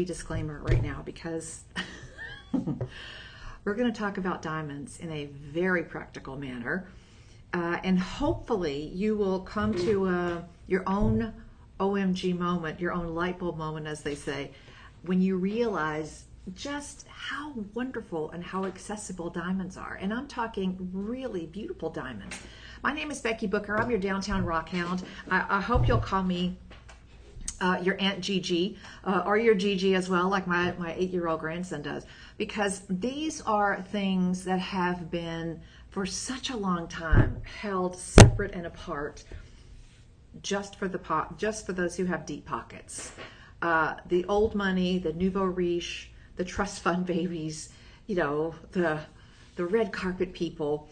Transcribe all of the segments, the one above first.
Disclaimer right now because we're going to talk about diamonds in a very practical manner, and hopefully you will come to your own OMG moment, your own light bulb moment, as they say, when you realize just how wonderful and how accessible diamonds are. And I'm talking really beautiful diamonds. My name is Becky Booker. I'm your downtown rock hound. I hope you'll call me your Aunt Gigi, or your Gigi as well, like my 8-year-old grandson does, because these are things that have been for such a long time held separate and apart, just for those who have deep pockets. The old money, the nouveau riche, the trust fund babies, the red carpet people.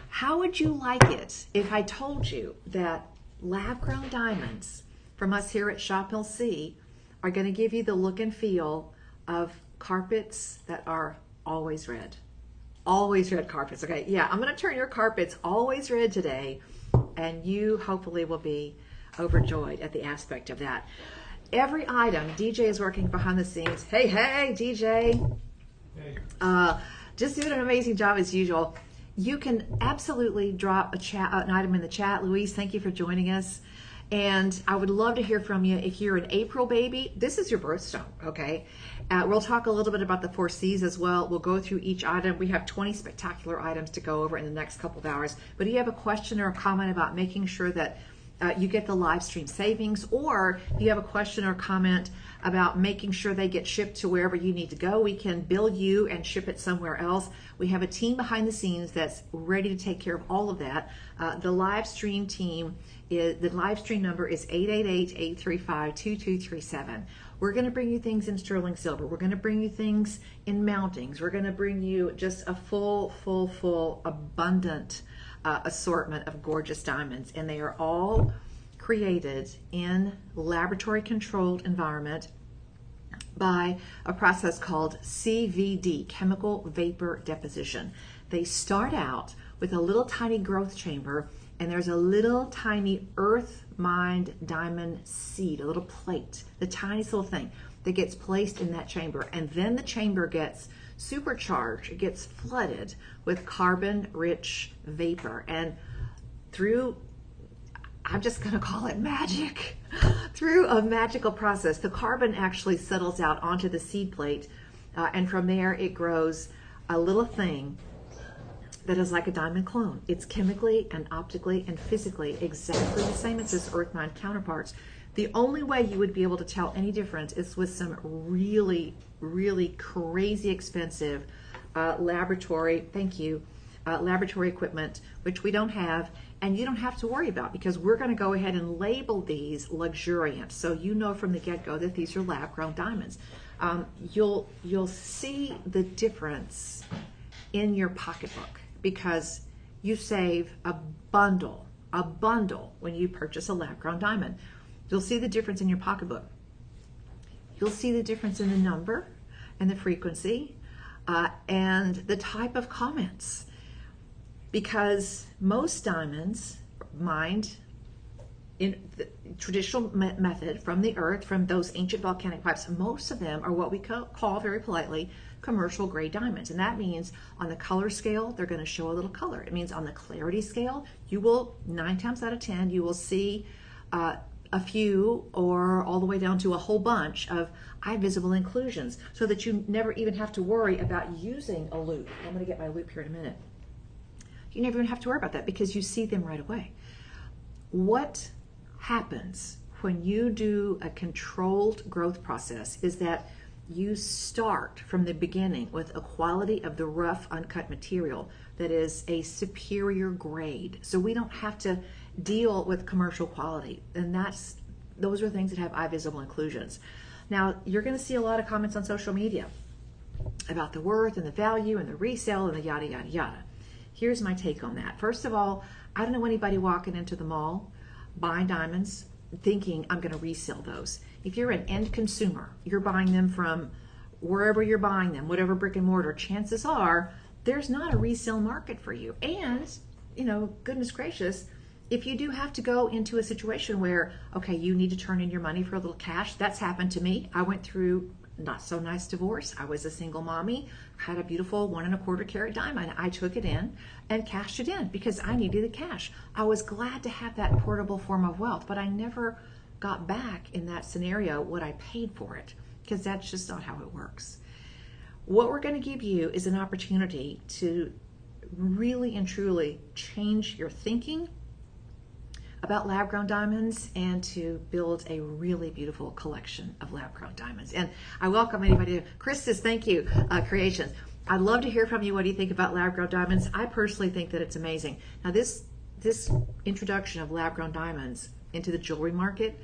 How would you like it if I told you that lab-grown diamonds from us here at Shop LC are going to give you the look and feel of carpets that are always red? Always red carpets. Okay, yeah, I'm going to turn your carpets always red today, and you hopefully will be overjoyed at the aspect of that. Every item, DJ is working behind the scenes. Hey, DJ. Hey. Just doing an amazing job as usual. You can absolutely drop an item in the chat. Louise, thank you for joining us. And I would love to hear from you. If you're an April baby, this is your birthstone, okay? We'll talk a little bit about the 4 C's as well. We'll go through each item. We have 20 spectacular items to go over in the next couple of hours. But if you have a question or a comment about making sure that you get the live stream savings, or you have a question or comment about making sure they get shipped to wherever you need to go, we can bill you and ship it somewhere else. We have a team behind the scenes that's ready to take care of all of that. The live stream team, the live stream number is 888-835-2237. We're going to bring you things in sterling silver. We're going to bring you things in mountings. We're going to bring you just a full, abundant assortment of gorgeous diamonds, and they are all created in laboratory controlled environment by a process called CVD, chemical vapor deposition. They start out with a little tiny growth chamber, and there's a little tiny earth mined diamond seed, a little plate, the tiniest little thing that gets placed in that chamber, and then the chamber gets supercharged, it gets flooded with carbon-rich vapor, and through, I'm just going to call it magic, through a magical process, the carbon actually settles out onto the seed plate, and from there it grows a little thing that is like a diamond clone. It's chemically and optically and physically exactly the same as its earth mine counterparts. The only way you would be able to tell any difference is with some really crazy expensive laboratory equipment, which we don't have, and you don't have to worry about, because we're going to go ahead and label these luxuriant, so you know from the get-go that these are lab-grown diamonds. You'll see the difference in your pocketbook, because you save a bundle when you purchase a lab-grown diamond. You'll see the difference in your pocketbook. You'll see the difference in the number and the frequency and the type of comments, because most diamonds mined in the traditional method from the earth, from those ancient volcanic pipes, most of them are what we call very politely commercial grade diamonds. And that means on the color scale, they're going to show a little color. It means on the clarity scale, you will, 9 times out of 10, you will see a few or all the way down to a whole bunch of eye visible inclusions, so that you never even have to worry about using a loupe. I'm going to get my loupe here in a minute. You never even have to worry about that, because you see them right away. What happens when you do a controlled growth process is that you start from the beginning with a quality of the rough uncut material that is a superior grade, so we don't have to deal with commercial quality, and those are things that have eye visible inclusions. Now, you're going to see a lot of comments on social media about the worth and the value and the resale and the yada yada yada. Here's my take on that. First of all, I don't know anybody walking into the mall buying diamonds thinking I'm going to resell those. If you're an end consumer, you're buying them from wherever you're buying them, whatever brick and mortar, chances are there's not a resale market for you. And, goodness gracious, if you do have to go into a situation where, okay, you need to turn in your money for a little cash, that's happened to me. I went through not so nice divorce. I was a single mommy, had a beautiful 1.25 carat diamond. I took it in and cashed it in because I needed the cash. I was glad to have that portable form of wealth, but I never got back in that scenario what I paid for it, because that's just not how it works. What we're going to give you is an opportunity to really and truly change your thinking about lab-grown diamonds and to build a really beautiful collection of lab-grown diamonds. And I welcome anybody. Chris says, thank you, Creations. I'd love to hear from you. What do you think about lab-grown diamonds? I personally think that it's amazing. Now, this introduction of lab-grown diamonds into the jewelry market,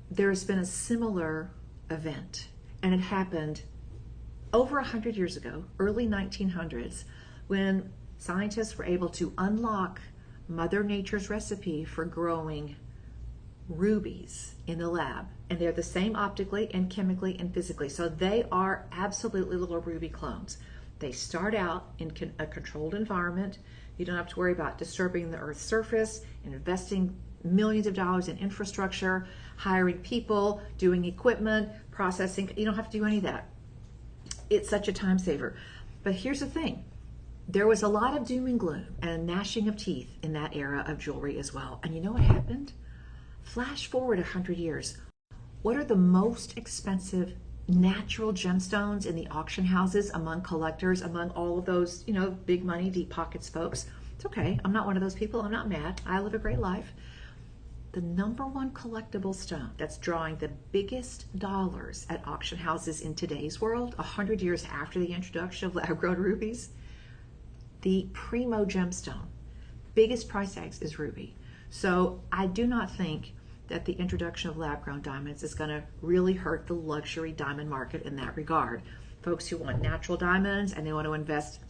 there's been a similar event, and it happened over 100 years ago, early 1900s, when scientists were able to unlock Mother Nature's recipe for growing rubies in the lab. And they're the same optically and chemically and physically. So they are absolutely little ruby clones. They start out in a controlled environment. You don't have to worry about disturbing the Earth's surface, investing millions of dollars in infrastructure, hiring people, doing equipment, processing. You don't have to do any of that. It's such a time saver. But here's the thing. There was a lot of doom and gloom and gnashing of teeth in that era of jewelry as well. And you know what happened? Flash forward 100 years. What are the most expensive natural gemstones in the auction houses among collectors, among all of those, big money, deep pockets folks? It's okay. I'm not one of those people. I'm not mad. I live a great life. The number one collectible stone that's drawing the biggest dollars at auction houses in today's world, 100 years after the introduction of lab-grown rubies, the primo gemstone, biggest price tags is ruby. So I do not think that the introduction of lab-grown diamonds is going to really hurt the luxury diamond market in that regard. Folks who want natural diamonds and they want to invest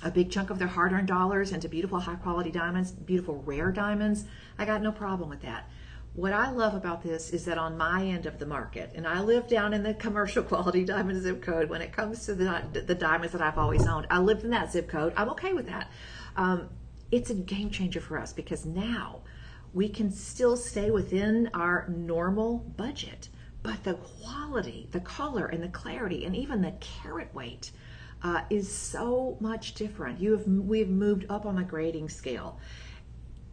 a big chunk of their hard-earned dollars into beautiful high-quality diamonds, beautiful rare diamonds, I got no problem with that. What I love about this is that on my end of the market, and I live down in the commercial quality diamond zip code when it comes to the diamonds that I've always owned. I lived in that zip code. I'm okay with that. It's a game changer for us because now we can still stay within our normal budget, but the quality, the color, and the clarity, and even the carat weight is so much different. We've moved up on the grading scale.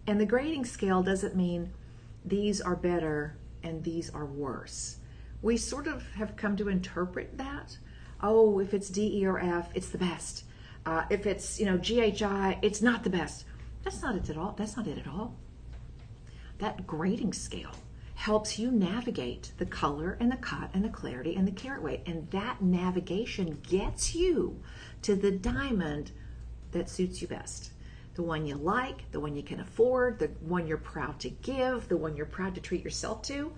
And the grading scale doesn't mean these are better and these are worse. We sort of have come to interpret that. Oh, if it's D, E, or F, it's the best. If it's GHI, it's not the best. That's not it at all. That's not it at all. That grading scale helps you navigate the color and the cut and the clarity and the carat weight. And that navigation gets you to the diamond that suits you best. The one you like, the one you can afford, the one you're proud to give, the one you're proud to treat yourself to.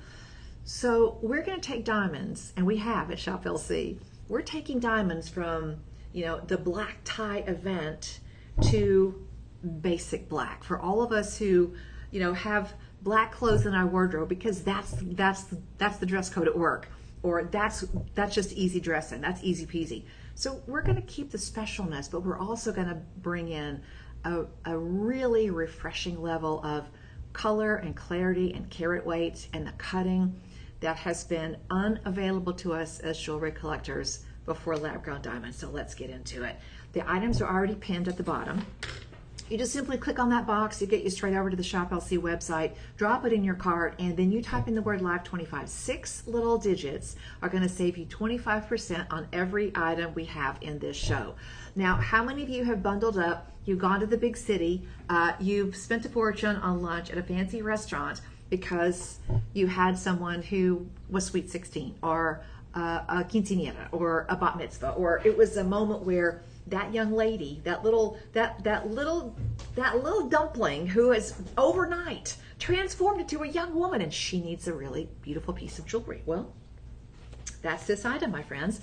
So we're going to take diamonds, and we have at Shop LC. We're taking diamonds from, the black tie event to basic black. For all of us who, have black clothes in our wardrobe because that's the dress code at work, or that's just easy dressing. That's easy peasy. So we're going to keep the specialness, but we're also going to bring in a really refreshing level of color and clarity and carat weight and the cutting that has been unavailable to us as jewelry collectors before lab-grown diamonds. So let's get into it. The items are already pinned at the bottom. You just simply click on that box, it gets you straight over to the Shop LC website, drop it in your cart, and then you type in the word Live 25. 6 little digits are going to save you 25% on every item we have in this show. Now, how many of you have bundled up, you've gone to the big city, you've spent a fortune on lunch at a fancy restaurant because you had someone who was sweet 16, or a quinceañera, or a bat mitzvah, or it was a moment where that young lady, that little dumpling who has overnight transformed into a young woman, and she needs a really beautiful piece of jewelry. Well, that's this item, my friends.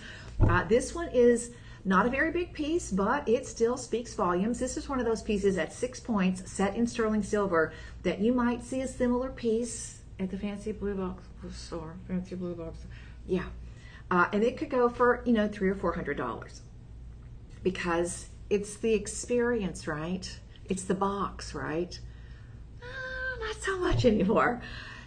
This one is not a very big piece, but it still speaks volumes. This is one of those pieces at 6 points, set in sterling silver, that you might see a similar piece at the fancy blue box store. Fancy blue box, yeah. And it could go for $300 or $400. Because it's the experience, right? It's the box, right? Not so much anymore.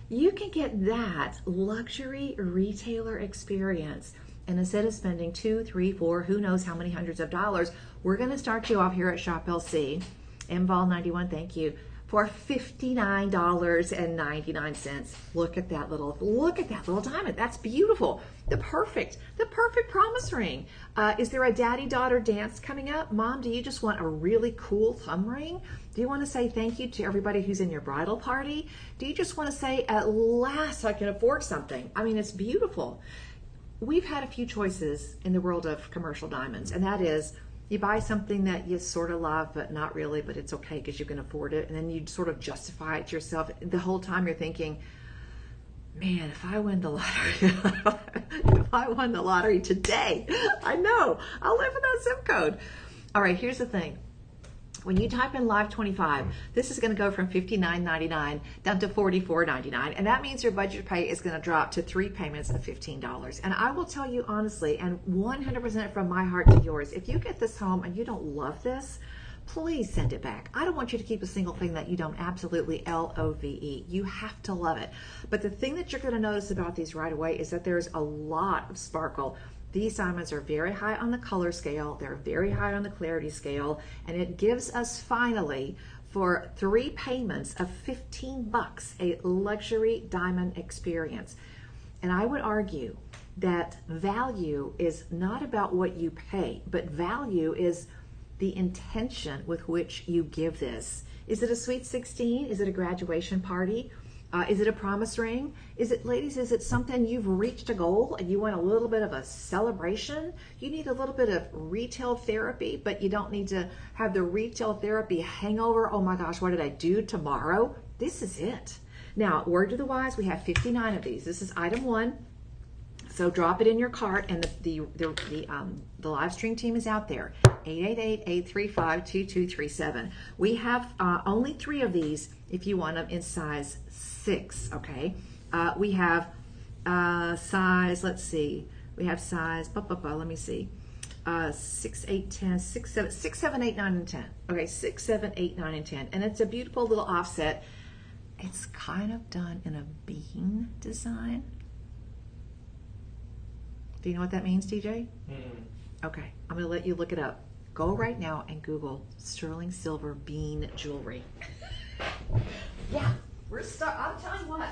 You can get that luxury retailer experience And instead of spending 2, 3, 4, who knows how many hundreds of dollars, we're going to start you off here at Shop LC, MVol91, thank you, for $59.99. Look at that little diamond. That's beautiful. The perfect promise ring. Is there a daddy-daughter dance coming up? Mom, do you just want a really cool thumb ring? Do you want to say thank you to everybody who's in your bridal party? Do you just want to say, at last I can afford something? I mean, it's beautiful. We've had a few choices in the world of commercial diamonds, and that is, you buy something that you sort of love, but not really, but it's okay because you can afford it. And then you sort of justify it to yourself. The whole time you're thinking, man, if I win the lottery, if I won the lottery today, I know, I'll live in that zip code. All right, here's the thing. When you type in Live 25, this is going to go from $59.99 down to $44.99, and that means your budget pay is going to drop to 3 payments of $15. And I will tell you honestly, and 100% from my heart to yours, if you get this home and you don't love this, please send it back. I don't want you to keep a single thing that you don't absolutely love. You have to love it. But the thing that you're going to notice about these right away is that there's a lot of sparkle. These diamonds are very high on the color scale, they're very high on the clarity scale, and it gives us finally, for 3 payments of $15, a luxury diamond experience. And I would argue that value is not about what you pay, but value is the intention with which you give this. Is it a sweet 16? Is it a graduation party? Is it a promise ring? Is it, ladies, is it something you've reached a goal and you want a little bit of a celebration? You need a little bit of retail therapy, but you don't need to have the retail therapy hangover. Oh my gosh, what did I do tomorrow? This is it. Now, word to the wise, we have 59 of these. This is item 1. So drop it in your cart, and the live stream team is out there. 888-835-2237. We have only 3 of these if you want them in size 6, okay? We have size, let's see. We have size, let me see. 6, 8, 10, 6, 7, 8, 9, and 10. Okay, 6, 7, 8, 9, and 10. And it's a beautiful little offset. It's kind of done in a bean design. Do you know what that means, DJ? Okay, I'm going to let you look it up. Go right now and Google sterling silver bean jewelry. Yeah, I'm telling you what,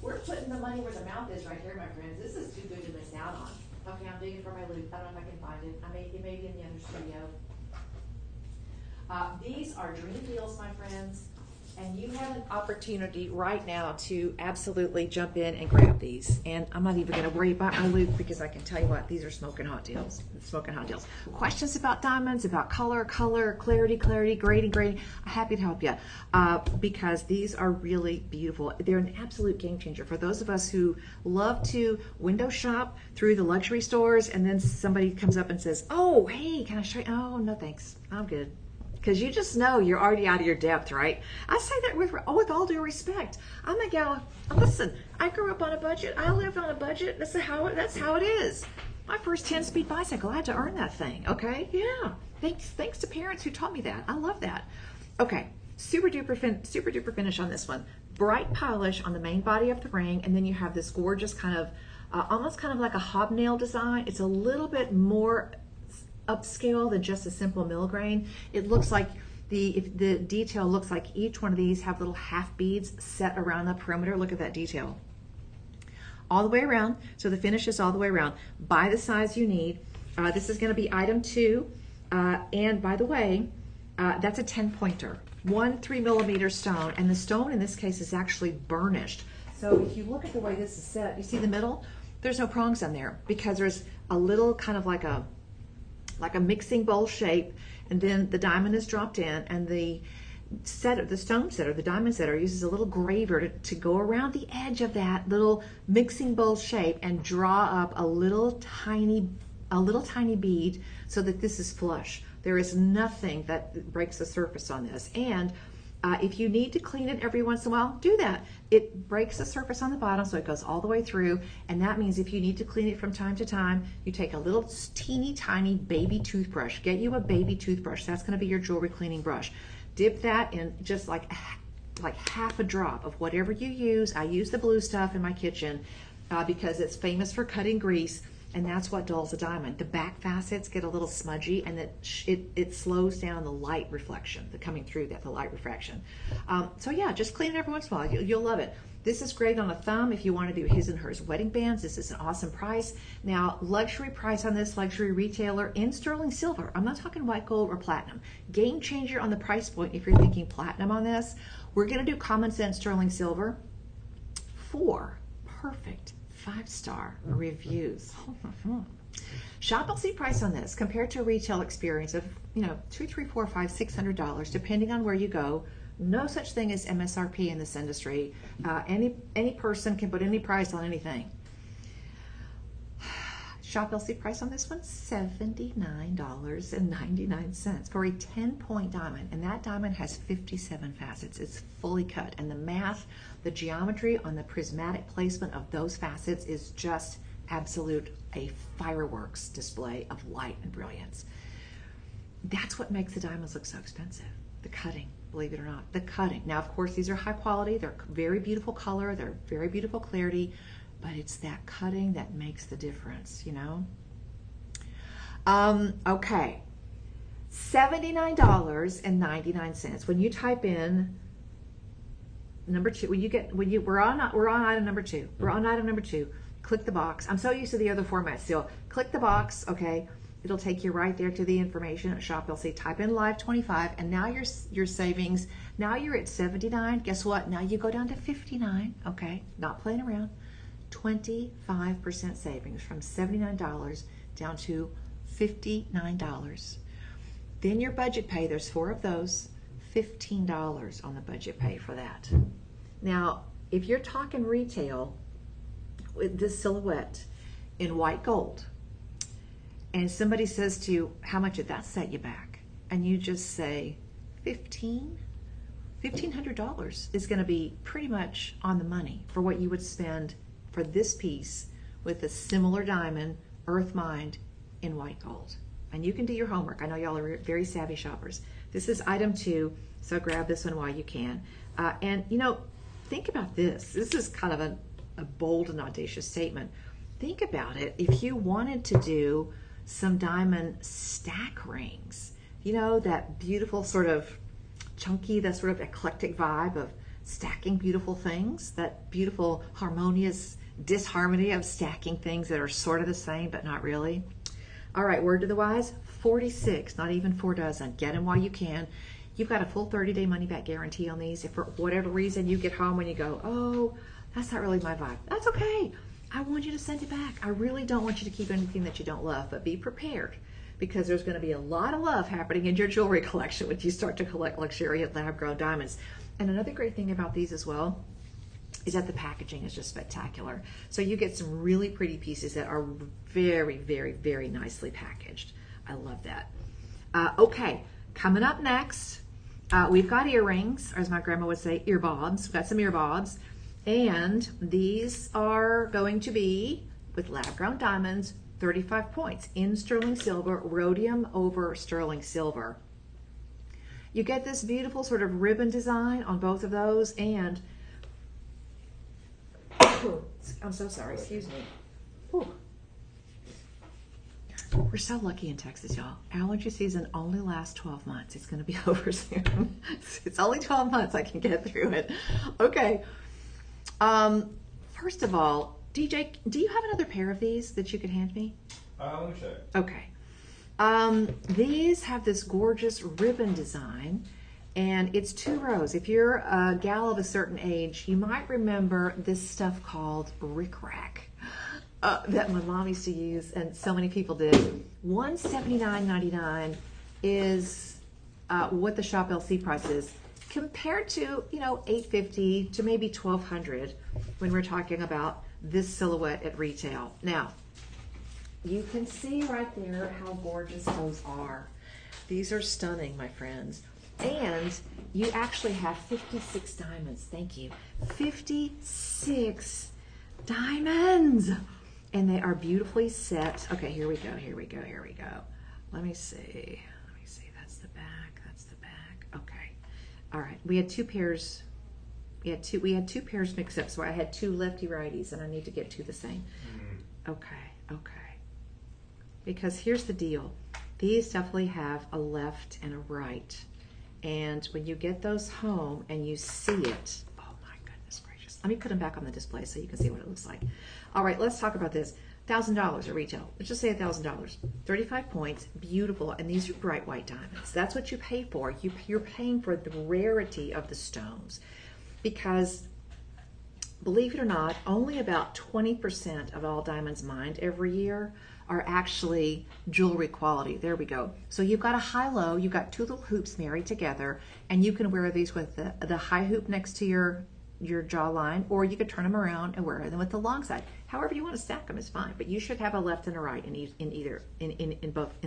we're putting the money where the mouth is right here, my friends. This is too good to miss out on. Okay, I'm digging for my loop. I don't know if I can find it. It may be in the other studio. These are dream deals, my friends. And you have an opportunity right now to absolutely jump in and grab these. And I'm not even going to worry about my loop because I can tell you what, these are smoking hot deals. Smoking hot deals. Questions about diamonds, about color, clarity, grading. I'm happy to help you because these are really beautiful. They're an absolute game changer for those of us who love to window shop through the luxury stores, and then somebody comes up and says, "Oh, hey, can I show you?" Oh, no, thanks. I'm good. Because you just know you're already out of your depth, right? I say that with all due respect. I'm a gal. Listen, I grew up on a budget. I lived on a budget. That's how it is. My first 10-speed bicycle, I had to earn that thing. Okay, yeah. Thanks to parents who taught me that. I love that. Okay, super duper finish on this one. Bright polish on the main body of the ring, and then you have this gorgeous kind of, almost kind of like a hobnail design. It's a little bit more upscale than just a simple milligrain. It looks like the detail looks like each one of these have little half beads set around the perimeter. Look at that detail. All the way around, so the finish is all the way around. Buy the size you need. This is going to be item 2. And by the way, that's a 10-pointer. 1 3mm stone, and the stone in this case is actually burnished. So if you look at the way this is set, you see the middle? There's no prongs on there because there's a little kind of like a mixing bowl shape, and then the diamond is dropped in, and the stone setter, the diamond setter, uses a little graver to go around the edge of that little mixing bowl shape and draw up a little tiny bead so that this is flush. There is nothing that breaks the surface on this. And if you need to clean it every once in a while, do that. It breaks the surface on the bottom, so it goes all the way through, and that means if you need to clean it from time to time, you take a little teeny tiny baby toothbrush. Get you a baby toothbrush. That's going to be your jewelry cleaning brush. Dip that in just like half a drop of whatever you use. I use the blue stuff in my kitchen because it's famous for cutting grease. and that's what dulls a diamond. The back facets get a little smudgy, and it slows down the light reflection, the coming through that, the light refraction. So yeah, just clean it every once in a while. You'll love it. This is great on a thumb if you want to do his and hers wedding bands. This is an awesome price. Now, luxury price on this, luxury retailer in sterling silver. I'm not talking white gold or platinum. Game changer on the price point if you're thinking platinum on this. We're going to do common sense sterling silver. 4 perfect 5-star reviews. Shop LC price on this compared to a retail experience of $200, $300, $400, $500, $600, depending on where you go. No such thing as MSRP in this industry. Any person can put any price on anything. Shop LC price on this one, $79.99 for a 10-point diamond. And that diamond has 57 facets. It's fully cut. And the math, the geometry on the prismatic placement of those facets is just absolute a fireworks display of light and brilliance. That's what makes the diamonds look so expensive. The cutting, believe it or not, the cutting. Now, of course, these are high quality. They're very beautiful color. They're very beautiful clarity. But it's that cutting that makes the difference, Okay, $79.99. When you type in number 2, we're on item number 2. We're on item number 2. Click the box. I'm so used to the other format still. Click the box, okay? It'll take you right there to the information at Shop LC. Type in Live 25, and now your savings. Now you're at 79. Guess what? Now you go down to 59. Okay, not playing around. 25% savings from $79 down to $59. Then your budget pay. There's 4 of those. $15 on the budget pay for that. Now, if you're talking retail with this silhouette in white gold, and somebody says to you, how much did that set you back? And you just say, $1,500 is going to be pretty much on the money for what you would spend for this piece with a similar diamond, Earth Mind, in white gold. And you can do your homework. I know y'all are very savvy shoppers. This is item 2, so grab this one while you can. And think about this. This is kind of a bold and audacious statement. Think about it. If you wanted to do some diamond stack rings, that beautiful sort of chunky, that sort of eclectic vibe of stacking beautiful things, that beautiful harmonious disharmony of stacking things that are sort of the same but not really. All right, word to the wise, 46, not even 4 dozen. Get them while you can. You've got a full 30-day money-back guarantee on these. If for whatever reason you get home and you go, oh, that's not really my vibe, that's okay. I want you to send it back. I really don't want you to keep anything that you don't love, but be prepared, because there's going to be a lot of love happening in your jewelry collection when you start to collect luxuriant lab-grown diamonds. And another great thing about these as well is that the packaging is just spectacular. So you get some really pretty pieces that are very, very, very nicely packaged. I love that. Okay, coming up next, we've got earrings, or as my grandma would say, earbobs. We've got some earbobs. And these are going to be, with lab-grown diamonds, 35 points in sterling silver, rhodium over sterling silver. You get this beautiful sort of ribbon design on both of those, and I'm so sorry, excuse me. Ooh. We're so lucky in Texas, y'all. Allergy season only lasts 12 months. It's going to be over soon. It's only 12 months. I can get through it. Okay. First of all, DJ, do you have another pair of these that you could hand me? Let me check. Okay. These have this gorgeous ribbon design, and it's 2 rows. If you're a gal of a certain age, you might remember this stuff called rickrack that my mom used to use, and so many people did. $179.99 is what the Shop LC price is, compared to $850 to maybe $1,200 when we're talking about this silhouette at retail. Now, you can see right there how gorgeous those are. These are stunning, my friends. And you actually have 56 diamonds. Thank you. 56 diamonds. And they are beautifully set. Okay, here we go, here we go, here we go. Let me see. That's the back. That's the back. Okay. All right. We had 2 pairs. We had two pairs mixed up, so I had 2 lefty righties, and I need to get 2 the same. Okay, okay. because here's the deal. These definitely have a left and a right. And when you get those home and you see it, oh my goodness gracious. Let me put them back on the display so you can see what it looks like. All right, let's talk about this. $1,000 at retail. Let's just say $1,000. 35 points, beautiful, and these are bright white diamonds. That's what you pay for. You're paying for the rarity of the stones, because believe it or not, only about 20% of all diamonds mined every year are actually jewelry quality. There we go. So you've got a high-low, you've got two little hoops married together, and you can wear these with the high hoop next to your jawline, or you could turn them around and wear them with the long side. However you want to stack them is fine, but you should have a left and a right in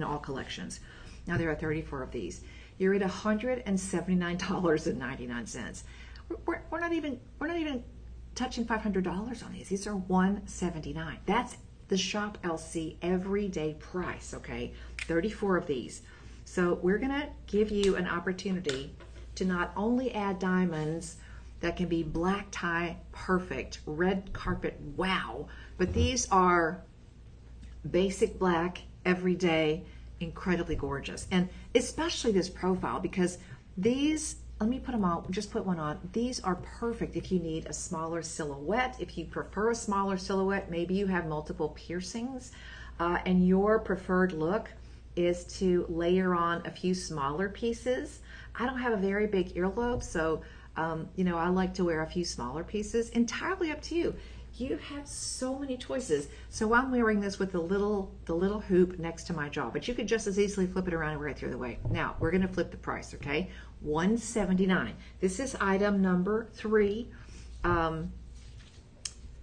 all collections. Now there are 34 of these. You're at $179.99. We're not even touching $500 on these. These are $179. That's the Shop LC everyday price, okay? 34 of these. So we're gonna give you an opportunity to not only add diamonds that can be black tie perfect, red carpet wow, but these are basic black, everyday, incredibly gorgeous. And especially this profile, because these, let me put them on, just put one on. These are perfect if you need a smaller silhouette. If you prefer a smaller silhouette, maybe you have multiple piercings, and your preferred look is to layer on a few smaller pieces. I don't have a very big earlobe, so you know, I like to wear a few smaller pieces. Entirely up to you. You have so many choices. So I'm wearing this with the little hoop next to my jaw, but you could just as easily flip it around and wear it the other way. Now we're going to flip the price, okay? $179. This is item number 3.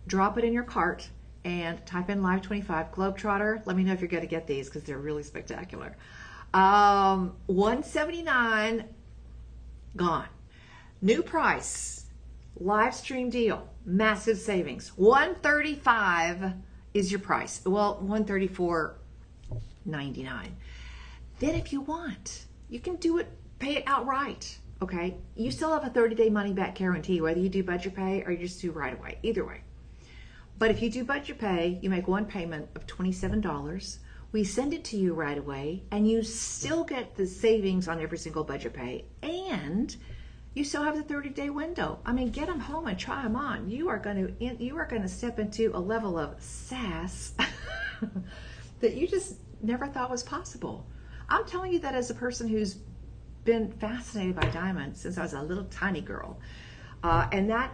Drop it in your cart and type in Live 25 Globetrotter. Let me know if you're going to get these because they're really spectacular. $179 gone. New price, live stream deal, massive savings. $135 is your price. Well, $134.99. Then if you want, you can do it, pay it outright, okay? You still have a 30-day money-back guarantee, whether you do budget pay or you just do right away, either way. But if you do budget pay, you make one payment of $27. We send it to you right away, and you still get the savings on every single budget pay, and you still have the 30-day window. I mean, get them home and try them on. You are going to step into a level of sass that you just never thought was possible. I'm telling you that as a person who's been fascinated by diamonds since I was a little tiny girl, and that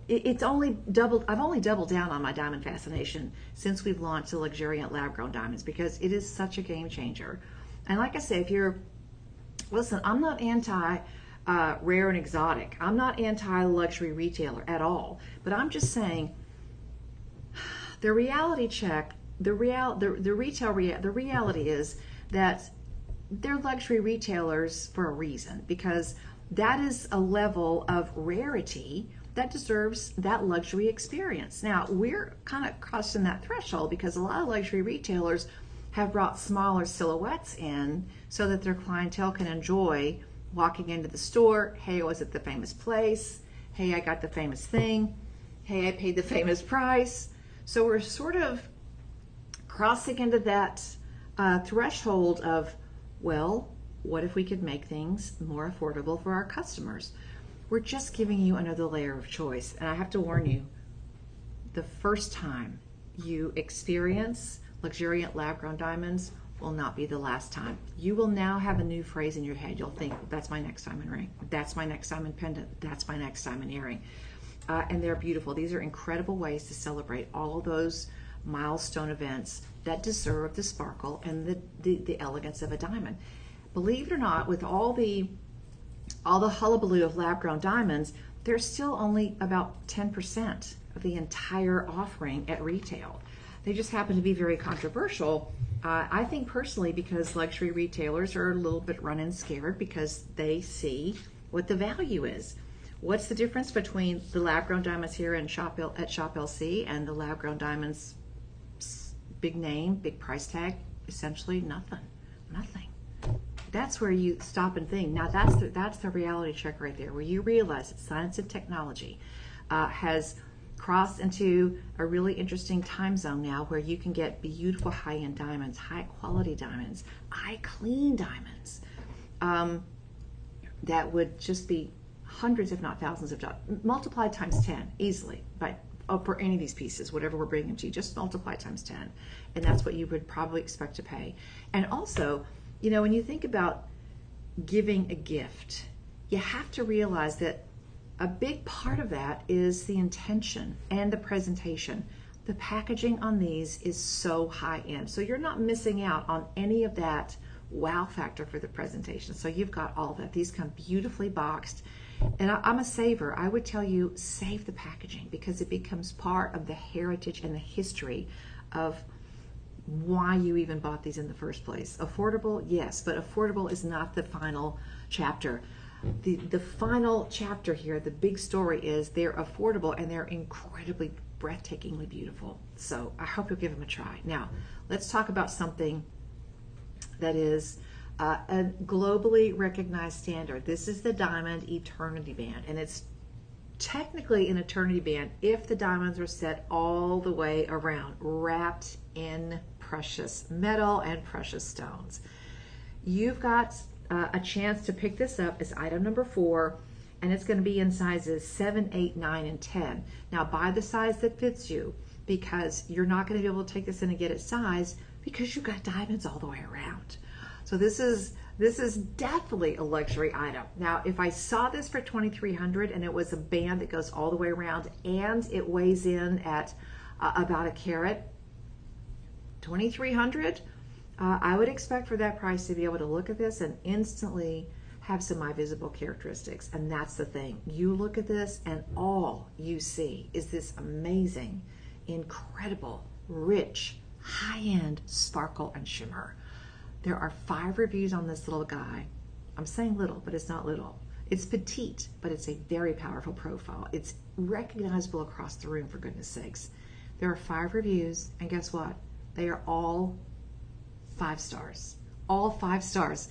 it's only doubled. I've only doubled down on my diamond fascination since we've launched the luxuriant lab-grown diamonds, because it is such a game changer. And like I say, listen, I'm not anti rare and exotic. I'm not anti-luxury retailer at all. But I'm just saying, the reality check, the reality is that they're luxury retailers for a reason, because that is a level of rarity that deserves that luxury experience. Now, we're kind of crossing that threshold because a lot of luxury retailers have brought smaller silhouettes in so that their clientele can enjoy walking into the store. Hey, I was at the famous place. Hey, I got the famous thing. Hey, I paid the famous price. So we're sort of crossing into that threshold of, well, what if we could make things more affordable for our customers? We're just giving you another layer of choice. And I have to warn you, the first time you experience luxuriant lab-grown diamonds will not be the last time. You will now have a new phrase in your head. You'll think, that's my next diamond ring. That's my next diamond pendant. That's my next diamond earring. And they're beautiful. These are incredible ways to celebrate all of those milestone events that deserve the sparkle and the elegance of a diamond. Believe it or not, with all the hullabaloo of lab-grown diamonds, there's still only about 10% of the entire offering at retail. They just happen to be very controversial. I think personally because luxury retailers are a little bit run and scared because they see what the value is. What's the difference between the lab-grown diamonds here at Shop LC and the lab-grown diamonds, big name, big price tag? Essentially nothing. That's where you stop and think. Now that's the reality check right there, where you realize that science and technology has crossed into a really interesting time zone now where you can get beautiful high-end diamonds, high-quality diamonds, eye-clean diamonds that would just be hundreds, if not thousands of dollars, multiplied times 10 easily, but for any of these pieces, whatever we're bringing to you, just multiply times 10. And that's what you would probably expect to pay. And also, you know, when you think about giving a gift, you have to realize that a big part of that is the intention and the presentation. The packaging on these is so high end. So you're not missing out on any of that wow factor for the presentation. So you've got all of that. These come beautifully boxed. And I'm a saver. I would tell you, save the packaging because it becomes part of the heritage and the history of why you even bought these in the first place. Affordable, yes, but affordable is not the final chapter. The final chapter here, the big story is they're affordable and they're incredibly breathtakingly beautiful. So I hope you'll give them a try. Now, let's talk about something that is a globally recognized standard. This is the Diamond Eternity Band, and it's technically an eternity band if the diamonds are set all the way around, wrapped in precious metal and precious stones. You've got a chance to pick this up as item number 4, and it's going to be in sizes 7, 8, 9, and 10. Now buy the size that fits you because you're not going to be able to take this in and get it sized because you've got diamonds all the way around. So this is definitely a luxury item. Now, if I saw this for $2,300 and it was a band that goes all the way around and it weighs in at about a carat, $2,300, I would expect for that price to be able to look at this and instantly have some eye visible characteristics. And that's the thing. You look at this and all you see is this amazing, incredible, rich, high-end sparkle and shimmer. There are 5 reviews on this little guy. I'm saying little, but it's not little. It's petite, but it's a very powerful profile. It's recognizable across the room, for goodness sakes. There are 5 reviews, and guess what? They are all 5 stars. All 5 stars.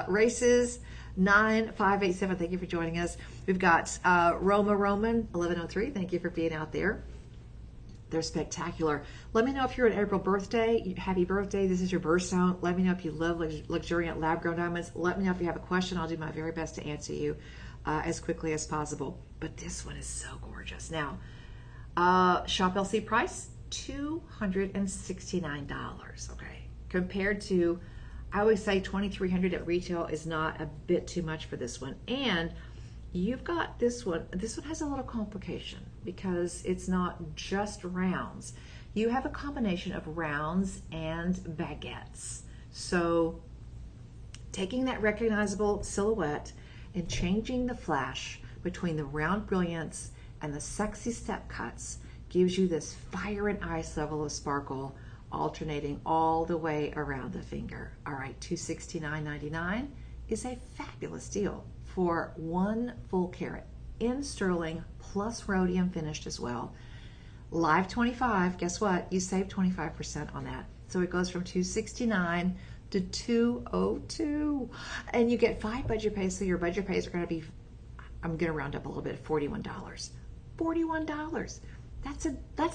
Races 9587, thank you for joining us. We've got Roma Roman 1103, thank you for being out there. They're spectacular. Let me know if you're an April birthday. Happy birthday. This is your birthstone. Let me know if you love luxuriant lab-grown diamonds. Let me know if you have a question. I'll do my very best to answer you as quickly as possible. But this one is so gorgeous. Now, shop LC price, $269, okay? Compared to, I always say $2,300 at retail is not a bit too much for this one. And you've got this one. This one has a little complication because it's not just rounds. You have a combination of rounds and baguettes. So taking that recognizable silhouette and changing the flash between the round brilliance and the sexy step cuts gives you this fire and ice level of sparkle alternating all the way around the finger. All right, $269.99 is a fabulous deal for 1 full carat in sterling plus rhodium finished as well. Live 25, guess what? You save 25% on that. So it goes from $269 to $202, and you get 5 budget pays. So your budget pays are going to be, I'm going to round up a little bit, $41. $41. That's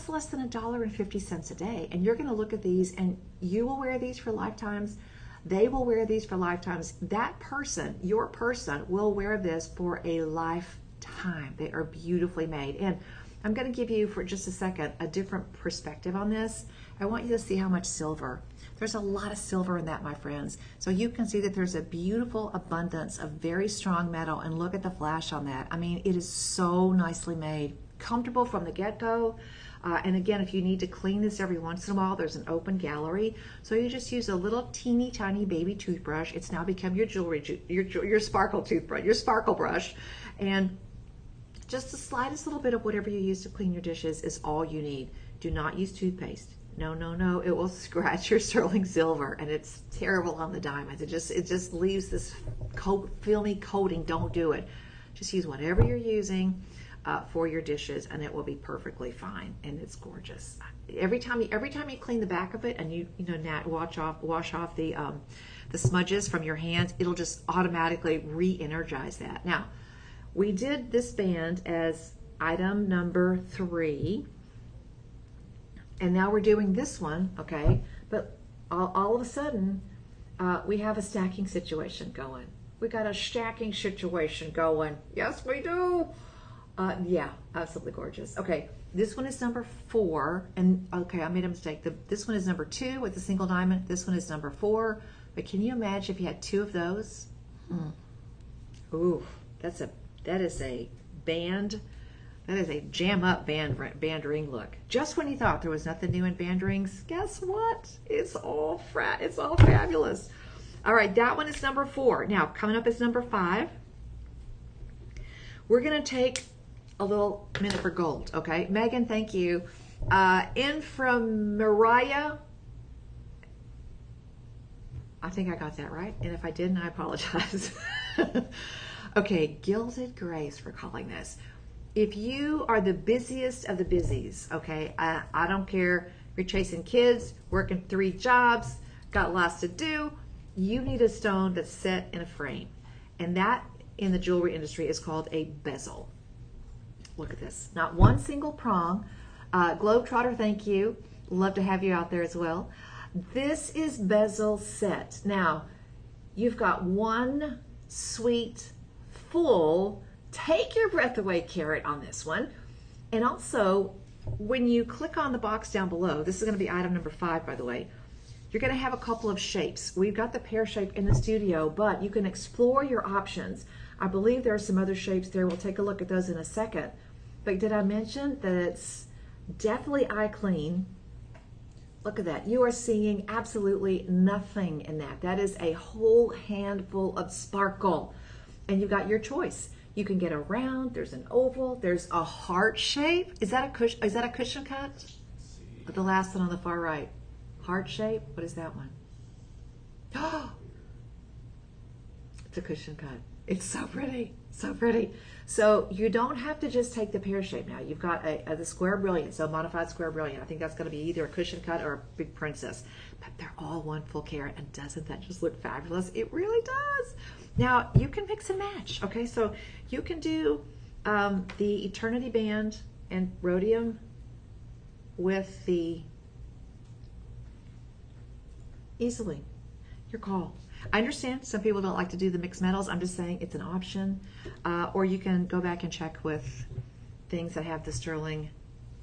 less than $1.50 a day, and you're going to look at these, and you will wear these for lifetimes. They will wear these for lifetimes. That person, your person, will wear this for a lifetime. They are beautifully made. And I'm going to give you, for just a second, a different perspective on this. I want you to see how much silver. There's a lot of silver in that, my friends. So you can see that there's a beautiful abundance of very strong metal, and look at the flash on that. I mean, it is so nicely made. Comfortable from the get-go. And again, if you need to clean this every once in a while, there's an open gallery. So you just use a little teeny tiny baby toothbrush. It's now become your jewelry, your sparkle toothbrush, your sparkle brush. And just the slightest little bit of whatever you use to clean your dishes is all you need. Do not use toothpaste. No, no, no. It will scratch your sterling silver, and it's terrible on the diamonds. It just leaves this filmy coating. Don't do it. Just use whatever you're using for your dishes, and it will be perfectly fine, and it's gorgeous. Every time you clean the back of it, and you wash off the smudges from your hands, it'll just automatically re-energize that. Now, we did this band as item number 3. And now we're doing this one, okay? But all of a sudden, we have a stacking situation going. We got a stacking situation going. Yes, we do. Yeah, absolutely gorgeous. Okay, this one is number 4. And okay, I made a mistake. This one is number 2 with a single diamond. This one is number 4. But can you imagine if you had 2 of those? Ooh, that is a band. That is a jam up band ring look. Just when you thought there was nothing new in band rings, guess what? It's all fabulous. All right, that one is number 4. Now, coming up is number 5. We're going to take a little minute for gold, okay? Megan, thank you. In from Mariah. I think I got that right. And if I didn't, I apologize. Okay, Gilded Grace, for calling this. If you are the busiest of the busies, okay, I don't care if you're chasing kids, working 3 jobs, got lots to do, you need a stone that's set in a frame. And that in the jewelry industry is called a bezel. Look at this. Not one single prong. Globetrotter, thank you. Love to have you out there as well. This is bezel set. Now, you've got one sweet, full, take your breath away carat on this one. And also, when you click on the box down below, this is going to be item number 5, by the way, you're going to have a couple of shapes. We've got the pear shape in the studio, but you can explore your options. I believe there are some other shapes there. We'll take a look at those in a second. But did I mention that it's definitely eye clean? Look at that. You are seeing absolutely nothing in that. That is a whole handful of sparkle. And you've got your choice. You can get a round, there's an oval, there's a heart shape. Is that a cushion cut? The last one on the far right. Heart shape? What is that one? Oh, it's a cushion cut. It's so pretty, so pretty. So you don't have to just take the pear shape now. You've got the square brilliant, so modified square brilliant. I think that's going to be either a cushion cut or a big princess. But they're all one full carat, and doesn't that just look fabulous? It really does. Now, you can mix and match, okay? So you can do the Eternity Band and rhodium with the easily. Your call. I understand some people don't like to do the mixed metals. I'm just saying it's an option. Or you can go back and check with things that have the sterling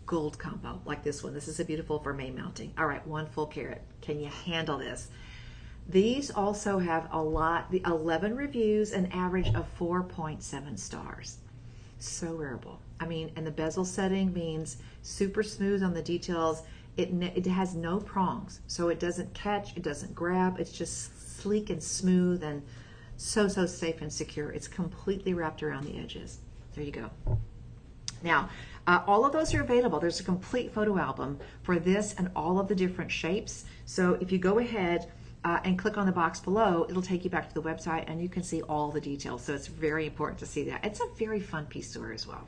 gold combo, like this one. This is a beautiful vermeil mounting. All right, one full carat. Can you handle this? These also have the 11 reviews, an average of 4.7 stars. So wearable. I mean, and the bezel setting means super smooth on the details. It has no prongs, so it doesn't catch, it doesn't grab. It's just sleek and smooth and so safe and secure. It's completely wrapped around the edges. There you go. Now, all of those are available. There's a complete photo album for this and all of the different shapes. So if you go ahead and click on the box below, it'll take you back to the website and you can see all the details. So it's very important to see that. It's a very fun piece to wear as well.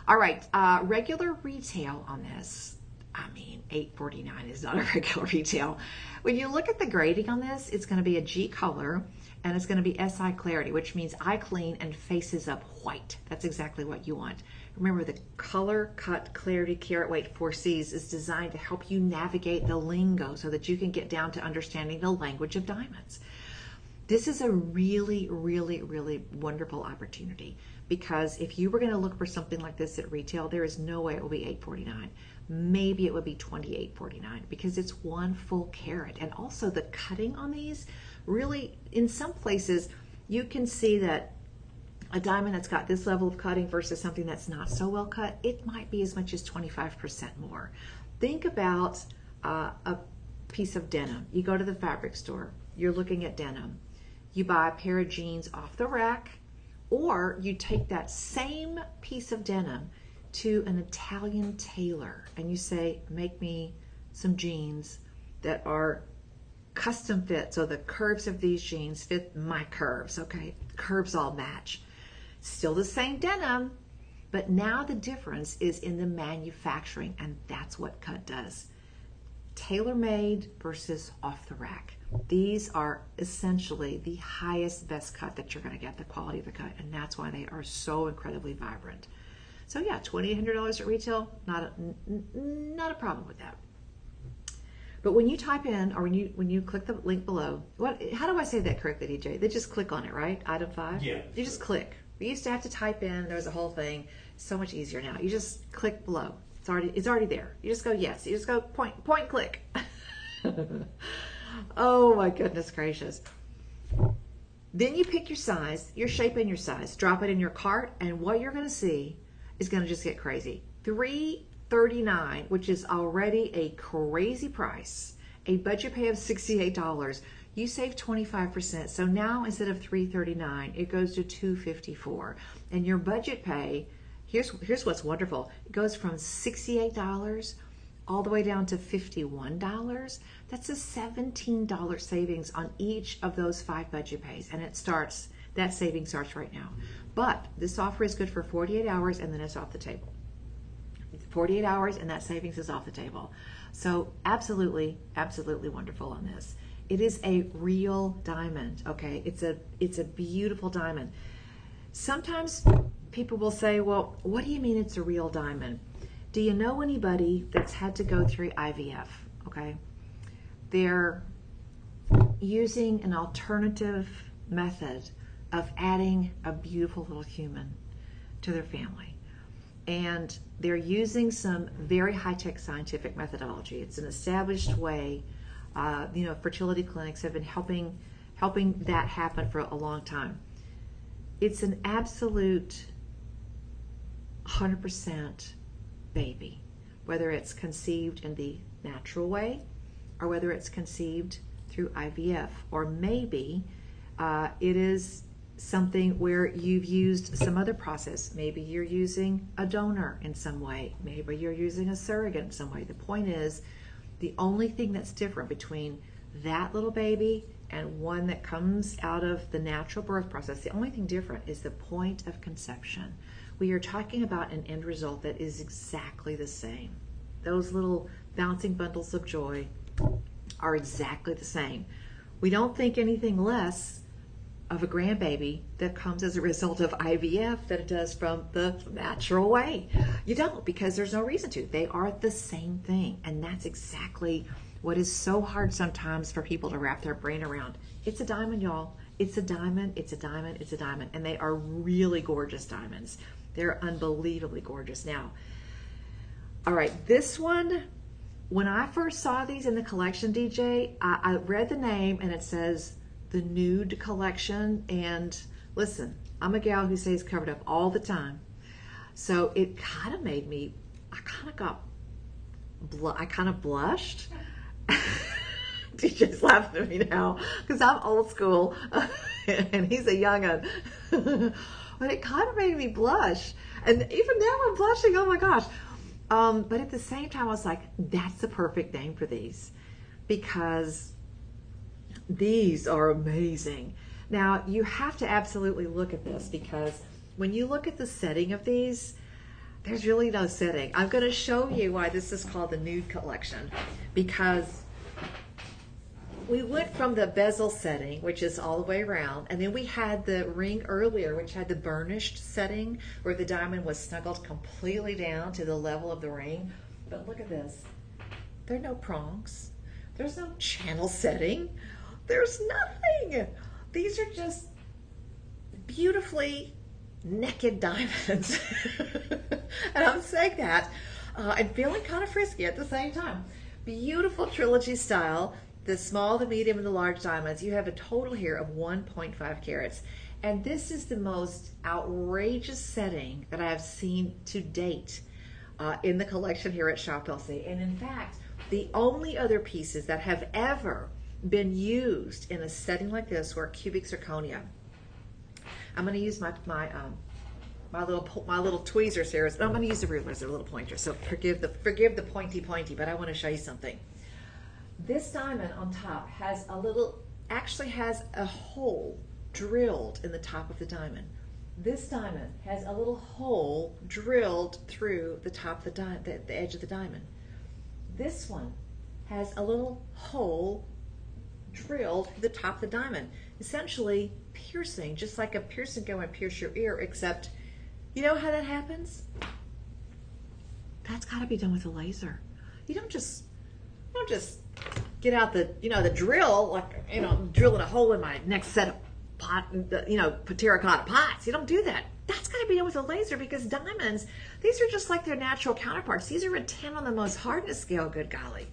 All right, regular retail on this, I mean, $8.49 is not a regular retail. When you look at the grading on this, it's going to be a G color and it's going to be SI clarity, which means eye clean and faces up white. That's exactly what you want. Remember, the color, cut, clarity, carat weight 4Cs is designed to help you navigate the lingo so that you can get down to understanding the language of diamonds. This is a really, really, really wonderful opportunity, because if you were going to look for something like this at retail, there is no way it will be $8.49. Maybe it would be $28.49 because it's one full carat. And also the cutting on these, really, in some places, you can see that a diamond that's got this level of cutting versus something that's not so well cut, it might be as much as 25% more. Think about a piece of denim. You go to the fabric store, you're looking at denim. You buy a pair of jeans off the rack, or you take that same piece of denim to an Italian tailor and you say, make me some jeans that are custom fit, so the curves of these jeans fit my curves, okay? The curves all match. Still the same denim, but now the difference is in the manufacturing, and that's what cut does. Tailor-made versus off the rack. These are essentially the highest, best cut that you're going to get, the quality of the cut, and that's why they are so incredibly vibrant. So yeah, $2,800 at retail, not a problem with that. But when you type in, or when you click the link below, how do I say that correctly, DJ? They just click on it, right? Item 5? Yeah. You just click. We used to have to type in, there was a whole thing. So much easier now. You just click below. It's already there. You just go yes. You just go point click. Oh my goodness gracious. Then you pick your size, your shape and your size, drop it in your cart, and what you're going to see is going to just get crazy. $339, which is already a crazy price, a budget pay of $68. You save 25%. So now instead of $339, it goes to $254. And your budget pay, here's what's wonderful. It goes from $68 all the way down to $51. That's a $17 savings on each of those 5 budget pays. And that saving starts right now. But this offer is good for 48 hours and then it's off the table. 48 hours and that savings is off the table. So absolutely, absolutely wonderful on this. It is a real diamond, okay? It's a beautiful diamond. Sometimes people will say, well, what do you mean it's a real diamond? Do you know anybody that's had to go through IVF, okay? They're using an alternative method of adding a beautiful little human to their family. And they're using some very high-tech scientific methodology. It's an established way. Fertility clinics have been helping that happen for a long time. It's an absolute 100% baby, whether it's conceived in the natural way or whether it's conceived through IVF, or maybe it is something where you've used some other process. Maybe you're using a donor in some way. Maybe you're using a surrogate in some way. The point is, the only thing that's different between that little baby and one that comes out of the natural birth process, the only thing different is the point of conception. We are talking about an end result that is exactly the same. Those little bouncing bundles of joy are exactly the same. We don't think anything less of a grandbaby that comes as a result of IVF than it does from the natural way. You don't, because there's no reason to. They are the same thing, and that's exactly what is so hard sometimes for people to wrap their brain around. It's a diamond, y'all. It's a diamond, it's a diamond, it's a diamond, and they are really gorgeous diamonds. They're unbelievably gorgeous. Now, all right, this one, when I first saw these in the collection, DJ, I read the name and it says the nude collection, and listen, I'm a gal who stays covered up all the time, so it kind of made me, I kind of blushed. DJ's laughing at me now because I'm old school and he's a young'un. But it kind of made me blush, and even now I'm blushing. Oh my gosh. But at the same time I was like, that's the perfect name for these, because these are amazing. Now you have to absolutely look at this, because when you look at the setting of these, there's really no setting. I'm going to show you why this is called the nude collection, because we went from the bezel setting, which is all the way around, and then we had the ring earlier, which had the burnished setting where the diamond was snuggled completely down to the level of the ring. But look at this. There are no prongs. There's no channel setting. There's nothing. These are just beautifully naked diamonds. And I'm saying that and feeling kind of frisky at the same time. Beautiful trilogy style. The small, the medium, and the large diamonds. You have a total here of 1.5 carats. And this is the most outrageous setting that I have seen to date in the collection here at Shop LC. And in fact, the only other pieces that have ever been used in a setting like this were cubic zirconia. I'm going to use my little tweezers here. I'm going to use the rulers. They're little pointers. So forgive the pointy, but I want to show you something. This diamond on top has actually has a hole drilled in the top of the diamond. This diamond has a little hole drilled through the top of the edge of the diamond. This one has a little hole drilled through the top of the diamond, essentially piercing, just like a piercing gun would pierce your ear, except you know how that happens? That's got to be done with a laser. You don't just get out the the drill, like drilling a hole in my next set of terracotta pots. You don't do that. That's got to be done with a laser, because diamonds, these are just like their natural counterparts. These are a 10 on the most hardness scale. Good golly.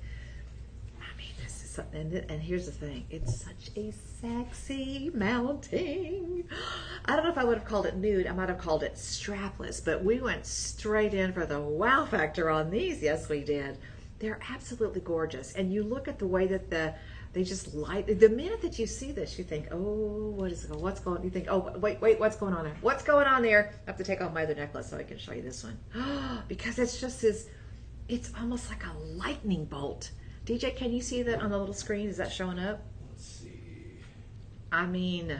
I mean, this is something. And here's the thing: it's such a sexy mounting. I don't know if I would have called it nude. I might have called it strapless. But we went straight in for the wow factor on these. Yes, we did. They're absolutely gorgeous. And you look at the way that they just light. The minute that you see this, you think, oh, what's going? You think, oh, wait, what's going on there? What's going on there? I have to take off my other necklace so I can show you this one. Because it's just it's almost like a lightning bolt. DJ, can you see that on the little screen? Is that showing up? Let's see. I mean,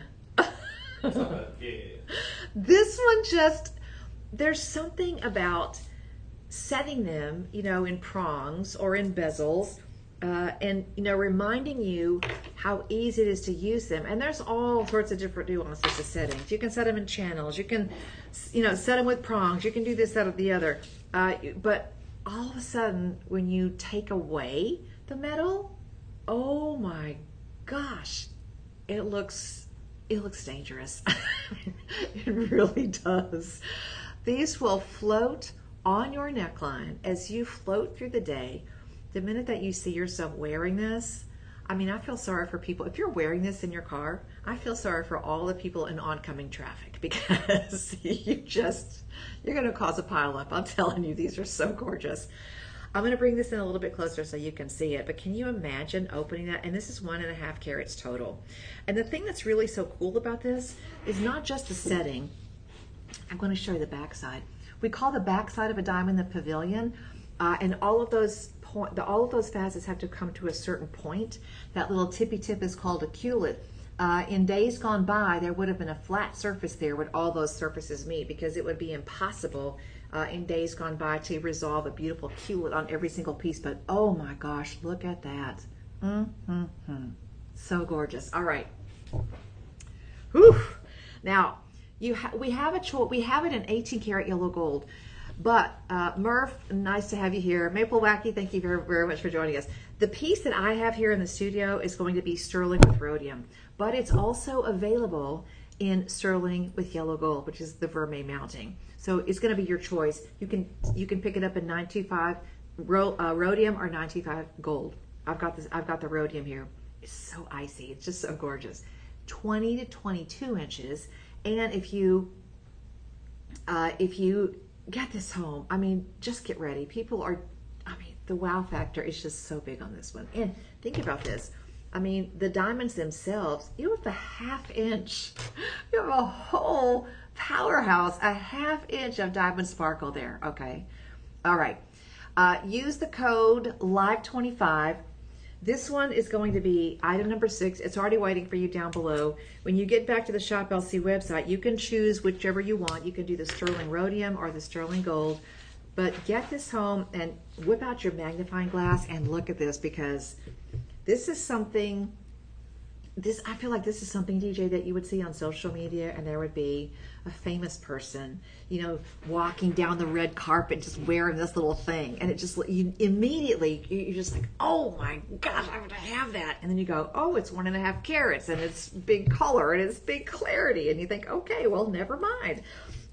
Yeah. this one just, there's something about setting them, in prongs or in bezels, and reminding you how easy it is to use them. And there's all sorts of different nuances to settings. You can set them in channels. You can, set them with prongs. You can do this, that, or the other. But all of a sudden, when you take away the metal, oh my gosh, it looks dangerous. It really does. These will float on your neckline as you float through the day. The minute that you see yourself wearing this, I mean, I feel sorry for people. If you're wearing this in your car, I feel sorry for all the people in oncoming traffic, because you're going to cause a pileup. I'm telling you, these are so gorgeous. I'm going to bring this in a little bit closer so you can see it, but can you imagine opening that? And this is 1.5 carats total. And the thing that's really so cool about this is not just the setting. I'm going to show you the backside. We call the backside of a diamond the pavilion, and all of those facets have to come to a certain point. That little tippy tip is called a culet. In days gone by, there would have been a flat surface there where all those surfaces meet, because it would be impossible in days gone by to resolve a beautiful culet on every single piece. But oh my gosh, look at that. So gorgeous. All right. Whew. Now, we have it in 18 karat yellow gold. But Murph, nice to have you here. Maple Wacky, thank you very, very much for joining us. The piece that I have here in the studio is going to be sterling with rhodium, but it's also available in sterling with yellow gold, which is the vermeil mounting. So it's going to be your choice. You can pick it up in 925 rhodium or 925 gold. I've got the rhodium here. It's so icy. It's just so gorgeous. 20 to 22 inches. And if you get this home, I mean, just get ready. The wow factor is just so big on this one. And think about this. I mean, the diamonds themselves, with the 1/2 inch, you have a whole powerhouse, a 1/2 inch of diamond sparkle there. Okay. All right. Use the code LIVE25. This one is going to be item number 6. It's already waiting for you down below. When you get back to the Shop LC website, you can choose whichever you want. You can do the sterling rhodium or the sterling gold. But get this home and whip out your magnifying glass and look at this, because this is something, I feel like this is something, DJ, that you would see on social media, and there would be a famous person, walking down the red carpet just wearing this little thing, and it just, you're just like, oh my gosh, I would have that. And then you go, oh, it's 1.5 carats, and it's big color, and it's big clarity, and you think, okay, well, never mind.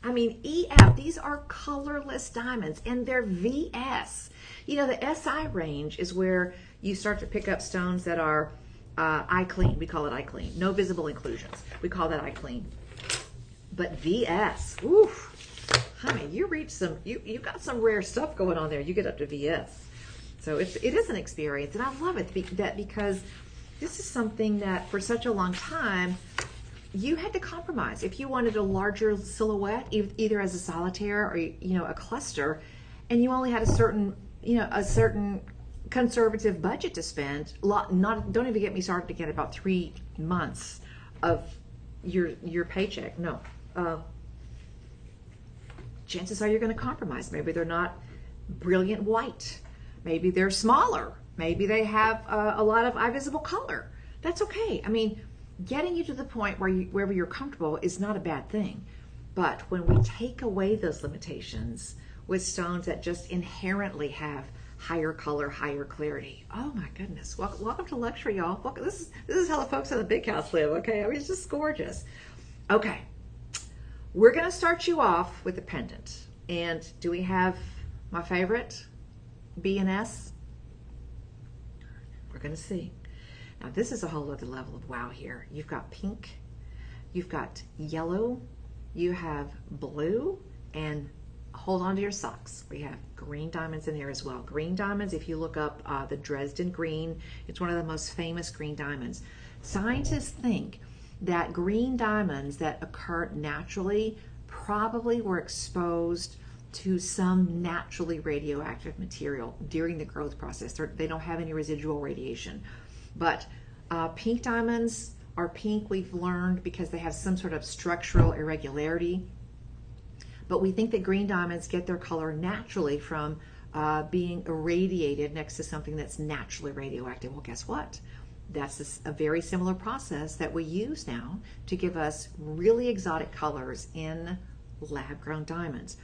I mean, EF, these are colorless diamonds, and they're VS. The SI range is where you start to pick up stones that are eye clean. We call it eye clean. No visible inclusions. We call that eye clean. But VS, oof, honey, you got some rare stuff going on there. You get up to VS. So it is an experience, and I love it because this is something that for such a long time, you had to compromise. If you wanted a larger silhouette, either as a solitaire or a cluster, and you only had a certain conservative budget to spend, don't even get me started again about 3 months of your paycheck. No, chances are you're going to compromise. Maybe they're not brilliant white. Maybe they're smaller. Maybe they have a lot of eye visible color. That's okay. I mean, getting you to the point wherever you're comfortable is not a bad thing. But when we take away those limitations, with stones that just inherently have higher color, higher clarity. Oh my goodness. Welcome to luxury, y'all. Welcome. This is how the folks in the big house live, okay? I mean, it's just gorgeous. Okay. We're going to start you off with a pendant. And do we have my favorite, B and S? We're going to see. Now, this is a whole other level of wow here. You've got pink, you've got yellow, you have blue, and hold on to your socks. We have green diamonds in there as well. Green diamonds, if you look up the Dresden green, it's one of the most famous green diamonds. Scientists think that green diamonds that occur naturally probably were exposed to some naturally radioactive material during the growth process. They don't have any residual radiation. But pink diamonds are pink, we've learned, because they have some sort of structural irregularity. But we think that green diamonds get their color naturally from being irradiated next to something that's naturally radioactive. Well, guess what? That's a very similar process that we use now to give us really exotic colors in lab-grown diamonds.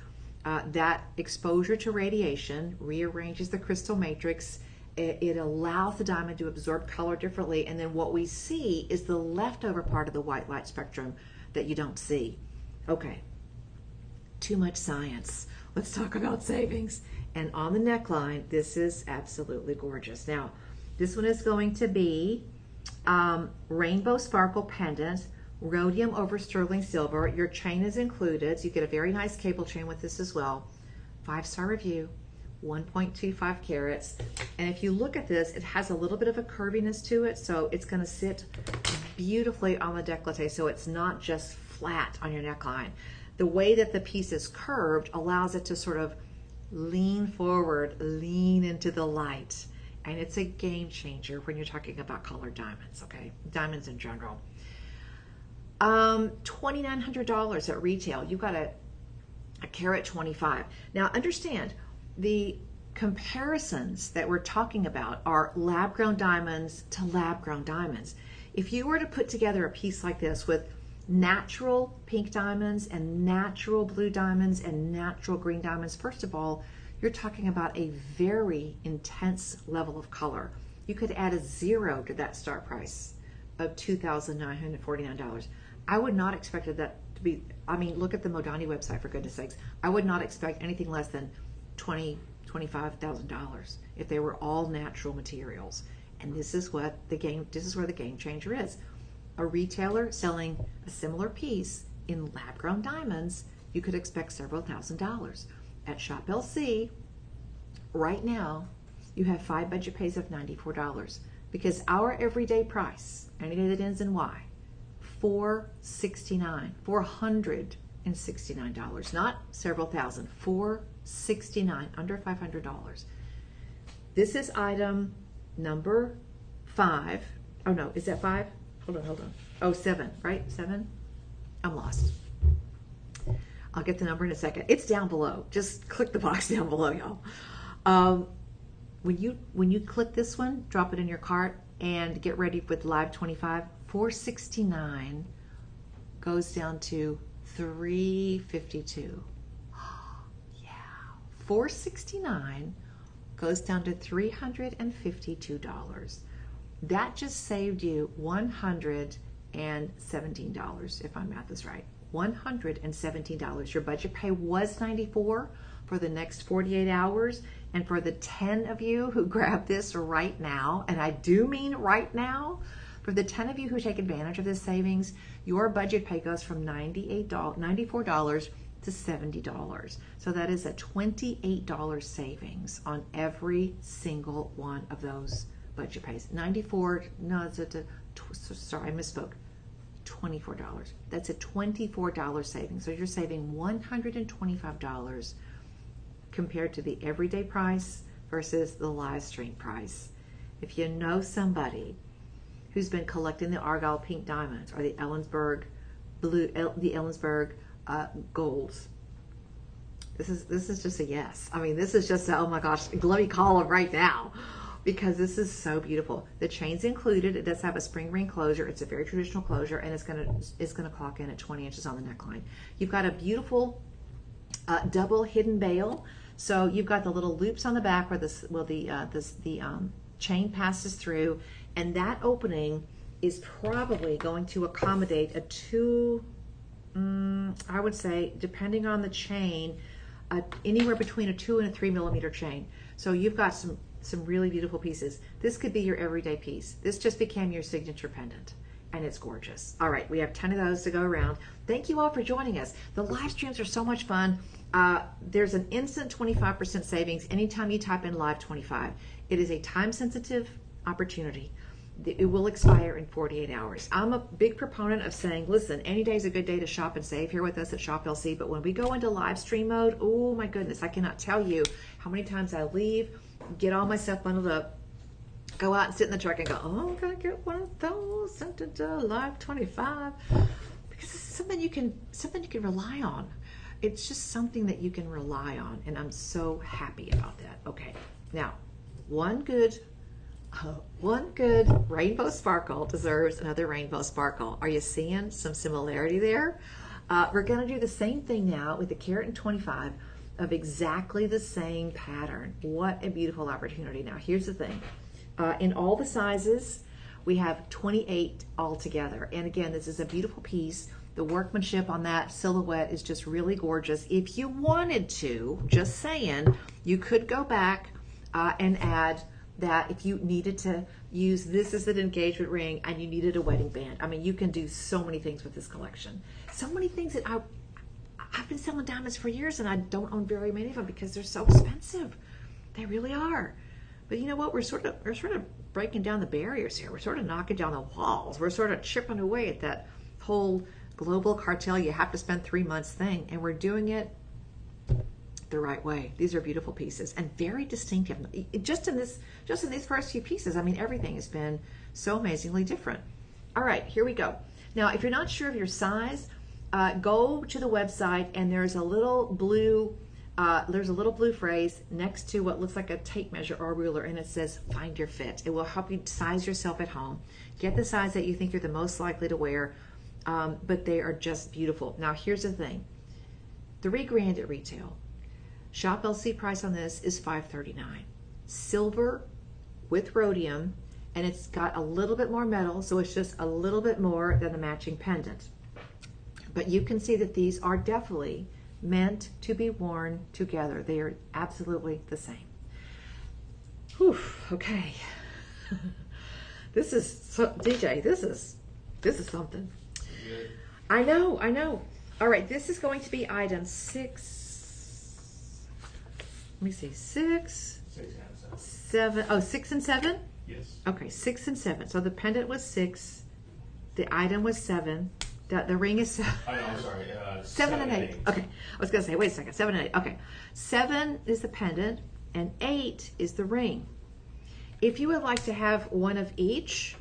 That exposure to radiation rearranges the crystal matrix. It allows the diamond to absorb color differently, and then what we see is the leftover part of the white light spectrum that you don't see. Okay, too much science. Let's talk about savings. And on the neckline, this is absolutely gorgeous. Now, this one is going to be rainbow sparkle pendant, rhodium over sterling silver. Your chain is included, so you get a very nice cable chain with this as well. 5-star review, 1.25 carats. And if you look at this, it has a little bit of a curviness to it, so it's going to sit beautifully on the décolleté, so it's not just flat on your neckline. The way that the piece is curved allows it to sort of lean forward, lean into the light. And it's a game changer when you're talking about colored diamonds, okay? Diamonds in general. $2,900 at retail. You've got a carat 25. Now understand, the comparisons that we're talking about are lab-grown diamonds to lab-grown diamonds. If you were to put together a piece like this with natural pink diamonds and natural blue diamonds and natural green diamonds, first of all, you're talking about a very intense level of color. You could add a 0 to that start price of $2,949. I would not expect that to be, I mean, look at the Modani website, for goodness sakes. I would not expect anything less than $25,000 if they were all natural materials. And this is what this is where the game changer is. A retailer selling a similar piece in lab-grown diamonds, you could expect several $1,000s. At Shop LC, right now, you have 5 budget pays of $94 because our everyday price, any day that ends in Y, $469, not several thousand, $469, under $500. This is item number 5. Oh no, is that 5? Hold on. Oh, 7, right? 7? I'm lost. I'll get the number in a second. It's down below. Just click the box down below, y'all. When you click this one, drop it in your cart and get ready with Live 25. $469 goes down to $352. Yeah, $469 goes down to $352. That just saved you $117, if my math is right. $117. Your budget pay was $94 for the next 48 hours. And for the 10 of you who grab this right now, and I do mean right now, for the 10 of you who take advantage of this savings, your budget pay goes from $94 to $70. So that is a $28 savings on every single one of those budget pays. $94, no, sorry, I misspoke. $24. That's a $24 savings. So you're saving $125 compared to the everyday price versus the live stream price. If you know somebody who's been collecting the Argyle pink diamonds or the Ellensburg blue, the Ellensburg golds, this is just a yes. I mean, this is just a, oh my gosh, let me call them right now, because this is so beautiful. The chain's included. It does have a spring ring closure. It's a very traditional closure, and it's gonna clock in at 20 inches on the neckline. You've got a beautiful double hidden bail. So you've got the little loops on the back where the chain passes through, and that opening is probably going to accommodate a I would say, depending on the chain, anywhere between a 2 and a 3 millimeter chain. So you've got some really beautiful pieces. This could be your everyday piece. This just became your signature pendant, and it's gorgeous. All right, we have 10 of those to go around. Thank you all for joining us. The live streams are so much fun. There's an instant 25% savings anytime you type in live 25. It is a time sensitive opportunity. It will expire in 48 hours. I'm a big proponent of saying, listen, any day is a good day to shop and save here with us at Shop LC, but when we go into live stream mode, oh my goodness, I cannot tell you how many times I leave, get all my stuff bundled up, go out and sit in the truck and go, oh, I'm gonna get one of those sent to live 25, because it's something you can rely on. It's just something that you can rely on, and I'm so happy about that. Okay, now one good rainbow sparkle deserves another rainbow sparkle. Are you seeing some similarity there? We're going to do the same thing now with the carat and 25 of exactly the same pattern. What a beautiful opportunity. Now here's the thing. In all the sizes, we have 28 altogether. And again, this is a beautiful piece. The workmanship on that silhouette is just really gorgeous. If you wanted to, just saying, you could go back and add that if you needed to use this as an engagement ring and you needed a wedding band. I mean, you can do so many things with this collection. So many things that I've been selling diamonds for years, and I don't own very many of them because they're so expensive. They really are. But you know what? We're sort of breaking down the barriers here. We're sort of knocking down the walls. We're sort of chipping away at that whole global cartel, you have to spend 3 months thing, and we're doing it the right way. These are beautiful pieces and very distinctive. Just in these first few pieces, I mean, everything has been so amazingly different. All right, here we go. Now, if you're not sure of your size, go to the website, and there's a little blue phrase next to what looks like a tape measure or a ruler, and it says "Find your fit." It will help you size yourself at home. Get the size that you think you're the most likely to wear, but they are just beautiful. Now, here's the thing: $3,000 at retail. Shop LC price on this is $539. Silver with rhodium, and it's got a little bit more metal, so it's just a little bit more than the matching pendant. But you can see that these are definitely meant to be worn together. They are absolutely the same. Whew, okay. DJ, this is something. Good. I know. All right, this is going to be item 6. Let me see, 6, 7. Oh, 6 and 7? Yes. Okay, 6 and 7. So the pendant was 6, the item was 7, the ring is 7. Oh, no, I'm sorry. 7 and 8. Okay, I was going to say, wait a second, 7 and 8. Okay, 7 is the pendant, and 8 is the ring. If you would like to have one of each,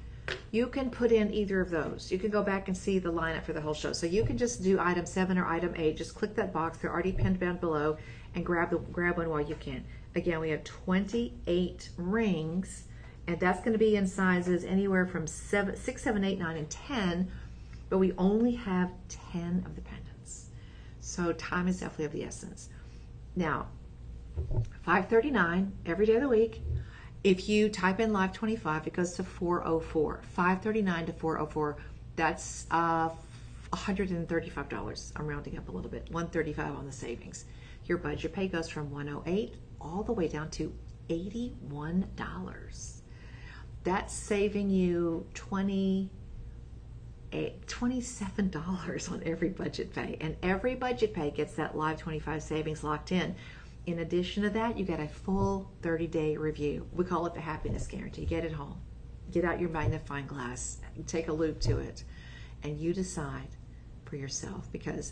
you can put in either of those. You can go back and see the lineup for the whole show. So you can just do item 7 or item 8. Just click that box. They're already pinned down below, and grab one while you can. Again, we have 28 rings, and that's going to be in sizes anywhere from 6, 7, 8, 9, and 10, but we only have 10 of the pendants. So time is definitely of the essence. Now, $539 every day of the week. If you type in live 25, it goes to 404. $539 to 404. That's $135. I'm rounding up a little bit. $135 on the savings. Your budget pay goes from $108 all the way down to $81. That's saving you $27 on every budget pay. And every budget pay gets that live 25 savings locked in. In addition to that, you get a full 30-day review. We call it the happiness guarantee. Get it home. Get out your magnifying glass. Take a loop to it. And you decide for yourself, because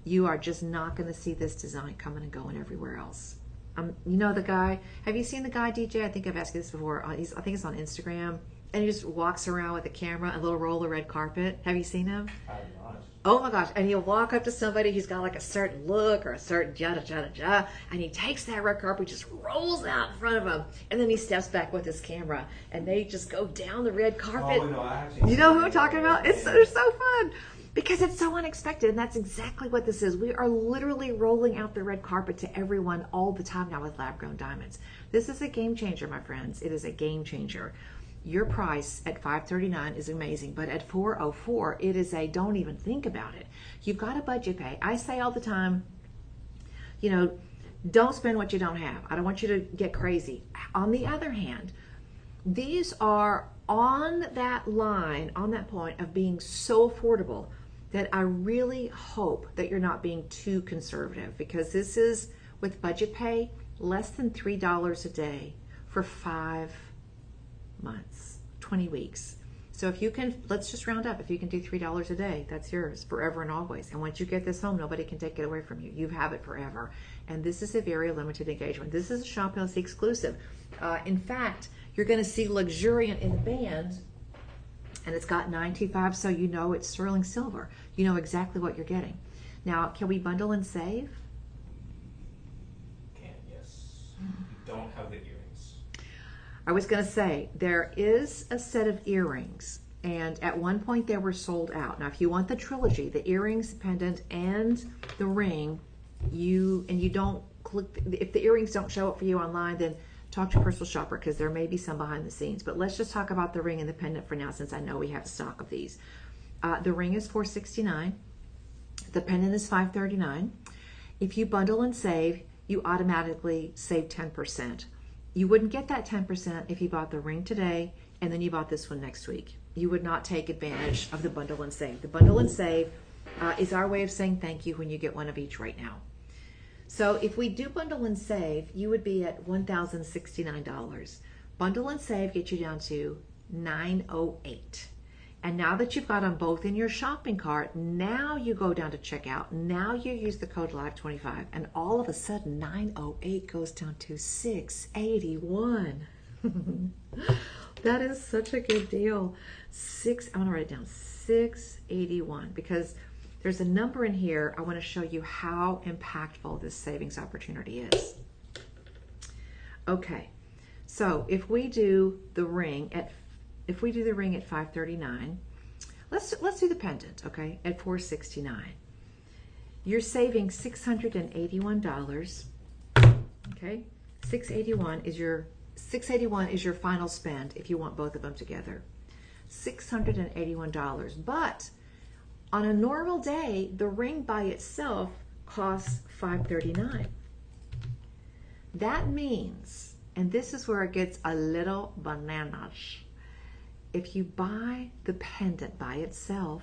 you are just not going to see this design coming and going everywhere else. You know the guy? Have you seen the guy, DJ? I think I've asked you this before. I think it's on Instagram. And he just walks around with a camera, a little roll of red carpet. Have you seen him? I have not. Oh my gosh. And he'll walk up to somebody who's got like a certain look or a certain ja-da-ja-da-ja, and he takes that red carpet, just rolls out in front of him, and then he steps back with his camera, and they just go down the red carpet. Oh, no, I have seen You know who I'm talking about? They're so fun. Because it's so unexpected, and that's exactly what this is. We are literally rolling out the red carpet to everyone all the time now with lab-grown diamonds. This is a game changer, my friends. It is a game changer. Your price at $539 is amazing, but at $404, it is a don't even think about it. You've got a budget pay. I say all the time, you know, don't spend what you don't have. I don't want you to get crazy. On the other hand, these are on that line, on that point of being so affordable that I really hope that you're not being too conservative, because this is, with budget pay, less than $3 a day for 5 months, 20 weeks. So if you can, let's just round up, if you can do $3 a day, that's yours forever and always. And once you get this home, nobody can take it away from you. You have it forever. And this is a very limited engagement. This is a Shop LC exclusive. In fact, you're going to see luxuriant in the band, and it's got 925, so you know it's sterling silver. You know exactly what you're getting. Now, can we bundle and save? Can, yes. You don't have the earrings. I was going to say, there is a set of earrings, and at one point they were sold out. Now, if you want the trilogy, the earrings, the pendant, and the ring, you don't click, if the earrings don't show up for you online, then talk to your personal shopper, because there may be some behind the scenes. But let's just talk about the ring and the pendant for now, since I know we have stock of these. The ring is $469. The pendant is $539. If you bundle and save, you automatically save 10%. You wouldn't get that 10% if you bought the ring today and then you bought this one next week. You would not take advantage of the bundle and save. The bundle and save is our way of saying thank you when you get one of each right now. So if we do bundle and save, you would be at $1,069. Bundle and save gets you down to $908. And now that you've got them both in your shopping cart, now you go down to checkout. Now you use the code LIVE25, and all of a sudden $908 goes down to $681. That is such a good deal. I'm gonna write it down, $681, because there's a number in here. I want to show you how impactful this savings opportunity is. Okay, so if we do the ring at $539, let's do the pendant, okay, at $469. You're saving $681. Okay, $681 is your final spend if you want both of them together. $681, but on a normal day, the ring by itself costs $539. That means, and this is where it gets a little bananas, if you buy the pendant by itself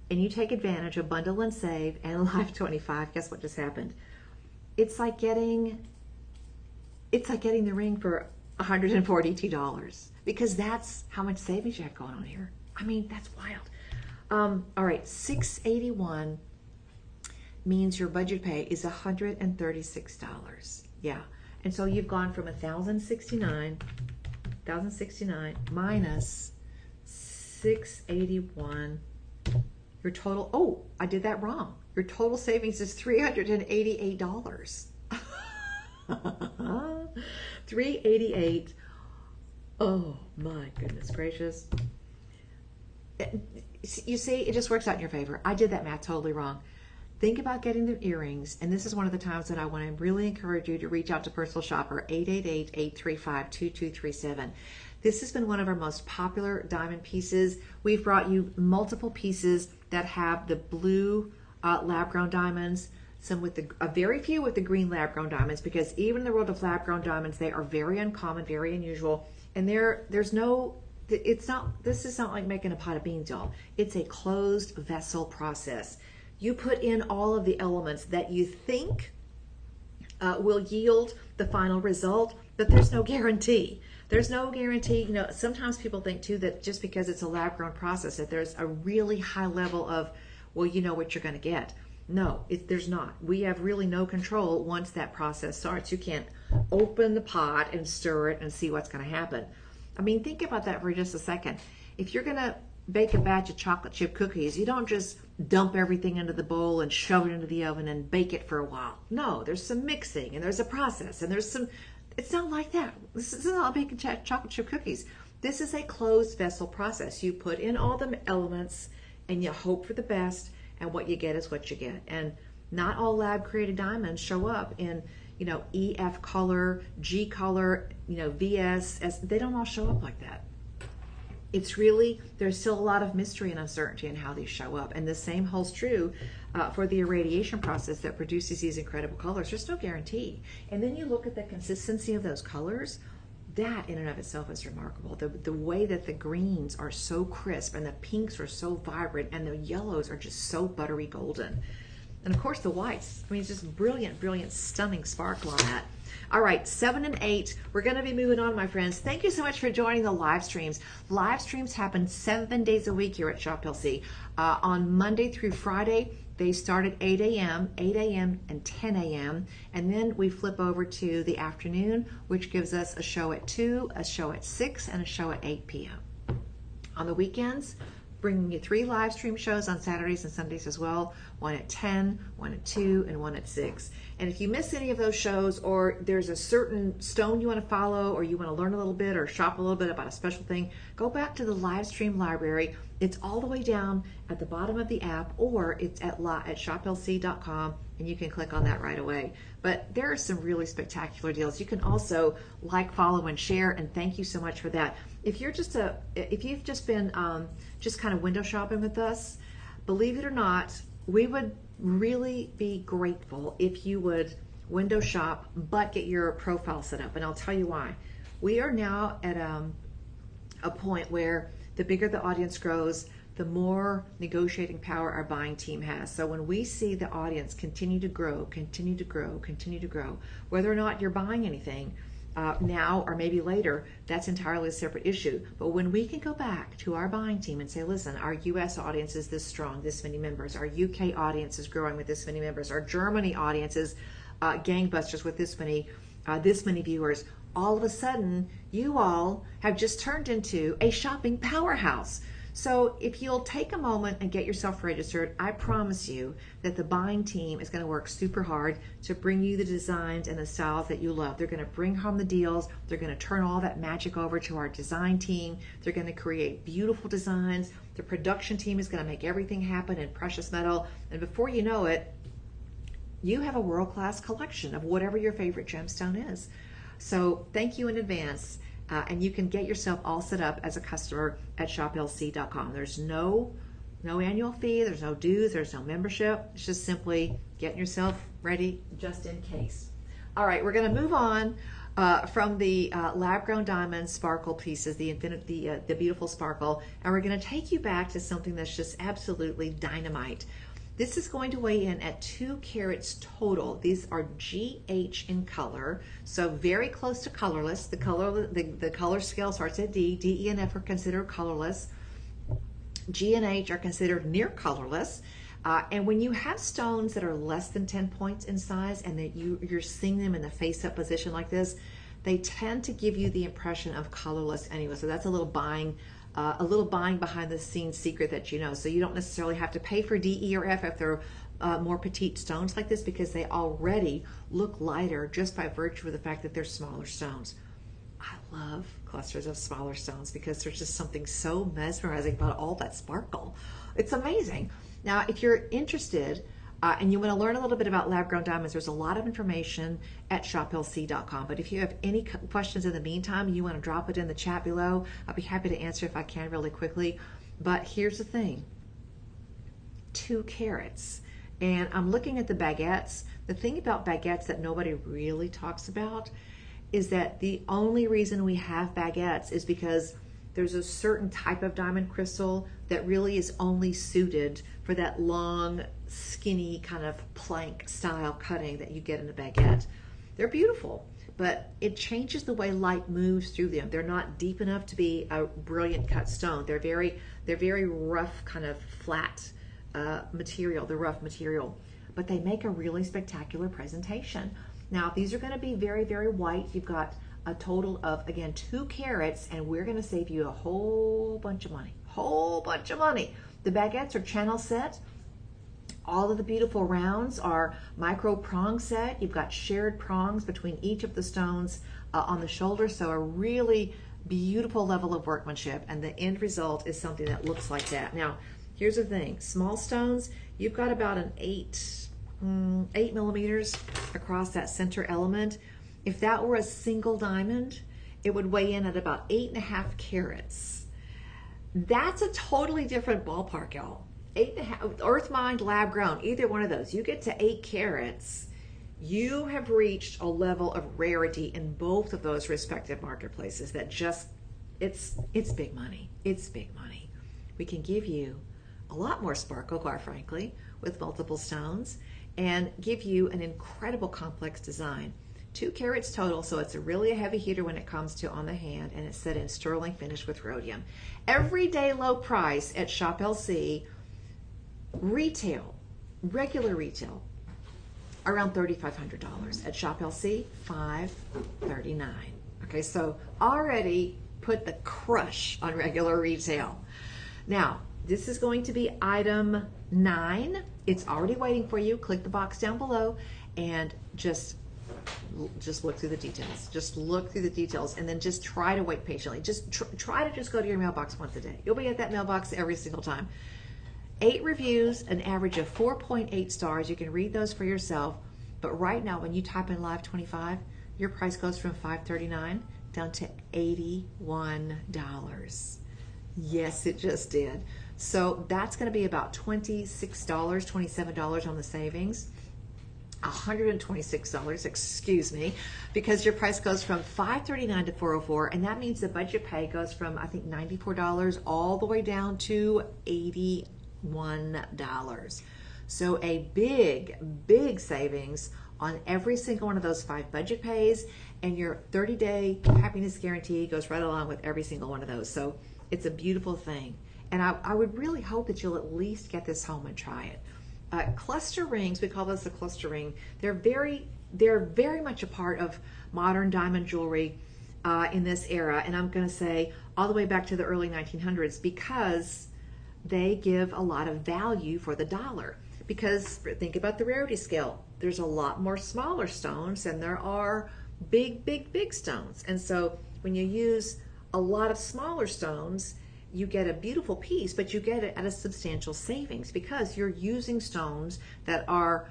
and you take advantage of bundle and save and Live 25, guess what just happened? It's like getting the ring for $142, because that's how much savings you have going on here. I mean, that's wild. All right, $681 means your budget pay is $136. Yeah, and so you've gone from $1,069 minus $681. Your total, oh, I did that wrong. Your total savings is $388. $388. Oh my goodness gracious. You see, it just works out in your favor. I did that math totally wrong. Think about getting the earrings, and this is one of the times that I want to really encourage you to reach out to Personal Shopper, 888-835-2237. This has been one of our most popular diamond pieces. We've brought you multiple pieces that have the blue lab-grown diamonds, some with a very few with the green lab-grown diamonds, because even in the world of lab-grown diamonds, they are very uncommon, very unusual, and this is not like making a pot of beans, y'all. It's a closed vessel process. You put in all of the elements that you think will yield the final result, but there's no guarantee. There's no guarantee. You know, sometimes people think too that just because it's a lab-grown process that there's a really high level of, well, you know what you're going to get. No, there's not. We have really no control once that process starts. You can't open the pot and stir it and see what's going to happen. I mean, think about that for just a second. If you're going to bake a batch of chocolate chip cookies, you don't just dump everything into the bowl and shove it into the oven and bake it for a while. No, there's some mixing and there's a process and it's not like that. This is not baking chocolate chip cookies. This is a closed vessel process. You put in all the elements and you hope for the best, and what you get is what you get. And not all lab created diamonds show up in, EF color, G color, VS, S. They don't all show up like that. It's really, there's still a lot of mystery and uncertainty in how these show up. And the same holds true for the irradiation process that produces these incredible colors. There's no guarantee. And then you look at the consistency of those colors. That in and of itself is remarkable. The way that the greens are so crisp and the pinks are so vibrant and the yellows are just so buttery golden. And of course the whites. I mean, it's just brilliant, brilliant, stunning sparkle on that. All right, 7 and 8. We're going to be moving on, my friends. Thank you so much for joining the live streams. Live streams happen 7 days a week here at Shop LC. On Monday through Friday, they start at 8 a.m., and 10 a.m. And then we flip over to the afternoon, which gives us a show at 2, a show at 6, and a show at 8 p.m. On the weekends, bringing you 3 live stream shows on Saturdays and Sundays as well. 1 at 10, 1 at 2, and 1 at 6. And if you miss any of those shows, or there's a certain stone you want to follow, or you want to learn a little bit or shop a little bit about a special thing, go back to the live stream library. It's all the way down at the bottom of the app, or it's at shoplc.com, and you can click on that right away. But there are some really spectacular deals. You can also like, follow, and share, and thank you so much for that. If you've just been just kind of window shopping with us, believe it or not, we would really be grateful if you would window shop but get your profile set up. And I'll tell you why. We are now at a point where the bigger the audience grows, the more negotiating power our buying team has. So when we see the audience continue to grow, whether or not you're buying anything now or maybe later, that's entirely a separate issue. But when we can go back to our buying team and say, listen, our US audience is this strong, this many members, our UK audience is growing with this many members, our Germany audience is gangbusters with this many viewers, all of a sudden you all have just turned into a shopping powerhouse. So if you'll take a moment and get yourself registered, I promise you that the buying team is going to work super hard to bring you the designs and the styles that you love. They're going to bring home the deals. They're going to turn all that magic over to our design team. They're going to create beautiful designs. The production team is going to make everything happen in precious metal. And before you know it, you have a world-class collection of whatever your favorite gemstone is. So thank you in advance. And you can get yourself all set up as a customer at shoplc.com. There's no annual fee, there's no dues, there's no membership. It's just simply getting yourself ready just in case. All right, we're going to move on from the lab-grown diamond sparkle pieces, the beautiful sparkle, and we're going to take you back to something that's just absolutely dynamite. This is going to weigh in at 2 carats total. These are GH in color, so very close to colorless. The color scale starts at D. D, E, and F are considered colorless. G and H are considered near colorless. And when you have stones that are less than 10 points in size and that you're seeing them in the face-up position like this, they tend to give you the impression of colorless anyway. So that's a little buying behind the scenes secret that you know. So you don't necessarily have to pay for D, E, or F if they're more petite stones like this, because they already look lighter just by virtue of the fact that they're smaller stones. I love clusters of smaller stones because there's just something so mesmerizing about all that sparkle. It's amazing. Now, if you're interested and you want to learn a little bit about lab-grown diamonds, there's a lot of information at shoplc.com. But if you have any questions in the meantime, you want to drop it in the chat below, I'll be happy to answer if I can really quickly. But here's the thing, 2 carats. And I'm looking at the baguettes. The thing about baguettes that nobody really talks about is that the only reason we have baguettes is because there's a certain type of diamond crystal that really is only suited for that long, skinny kind of plank style cutting that you get in a baguette. They're beautiful, but it changes the way light moves through them. They're not deep enough to be a brilliant cut stone. They're very rough, kind of flat material, the rough material, but they make a really spectacular presentation. Now, these are going to be very, very white. You've got a total of, again, 2 carats, and we're going to save you a whole bunch of money. The baguettes are channel set. All of the beautiful rounds are micro prong set. You've got shared prongs between each of the stones on the shoulder, so a really beautiful level of workmanship, and the end result is something that looks like that. Now, here's the thing. Small stones, you've got about an 8 millimeters across that center element. If that were a single diamond, it would weigh in at about 8.5 carats. That's a totally different ballpark, y'all. 8.5, earth mined, lab grown, either one of those. You get to 8 carats, you have reached a level of rarity in both of those respective marketplaces that just, it's big money. It's big money. We can give you a lot more sparkle, quite frankly, with multiple stones, and give you an incredible complex design. 2 carats total, so it's really a heavy hitter when it comes to on the hand, and it's set in sterling finish with rhodium. Everyday low price at Shop LC, retail, regular retail, around $3,500. At Shop LC, $539. Okay, so already put the crush on regular retail. Now, this is going to be item 9. It's already waiting for you. Click the box down below and just look through the details. Just look through the details, and then just try to wait patiently. Just try to just go to your mailbox once a day. You'll be at that mailbox every single time. 8 reviews, an average of 4.8 stars. You can read those for yourself. But right now, when you type in Live 25, your price goes from $539 down to $81. Yes, it just did. So that's going to be about $26, $27 on the savings. $126, excuse me, because your price goes from $539 to $404, and that means the budget pay goes from, I think, $94 all the way down to $81. So a big savings on every single one of those 5 budget pays, and your 30-day happiness guarantee goes right along with every single one of those. So it's a beautiful thing, and I would really hope that you'll at least get this home and try it. Cluster rings, we call this a cluster ring. They're very much a part of modern diamond jewelry in this era, and I'm going to say all the way back to the early 1900s, because they give a lot of value for the dollar. Because think about the rarity scale. There's a lot more smaller stones than there are big stones, and so when you use a lot of smaller stones, you get a beautiful piece, but you get it at a substantial savings because you're using stones that are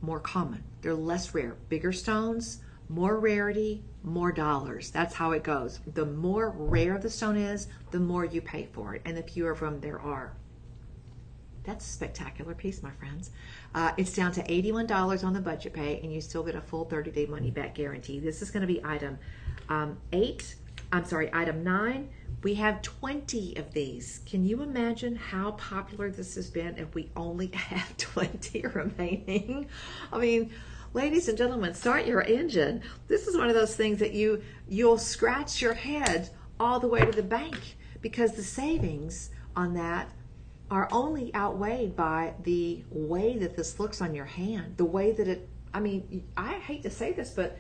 more common. They're less rare. Bigger stones, more rarity, more dollars. That's how it goes. The more rare the stone is, the more you pay for it, and the fewer of them there are. That's a spectacular piece, my friends. It's down to $81 on the budget pay, and you still get a full 30-day money-back guarantee. This is going to be item 9. We have 20 of these. Can you imagine how popular this has been if we only have 20 remaining? I mean, ladies and gentlemen, start your engine. This is one of those things that you'll scratch your head all the way to the bank, because the savings on that are only outweighed by the way that this looks on your hand. The way that it, I mean, I hate to say this, but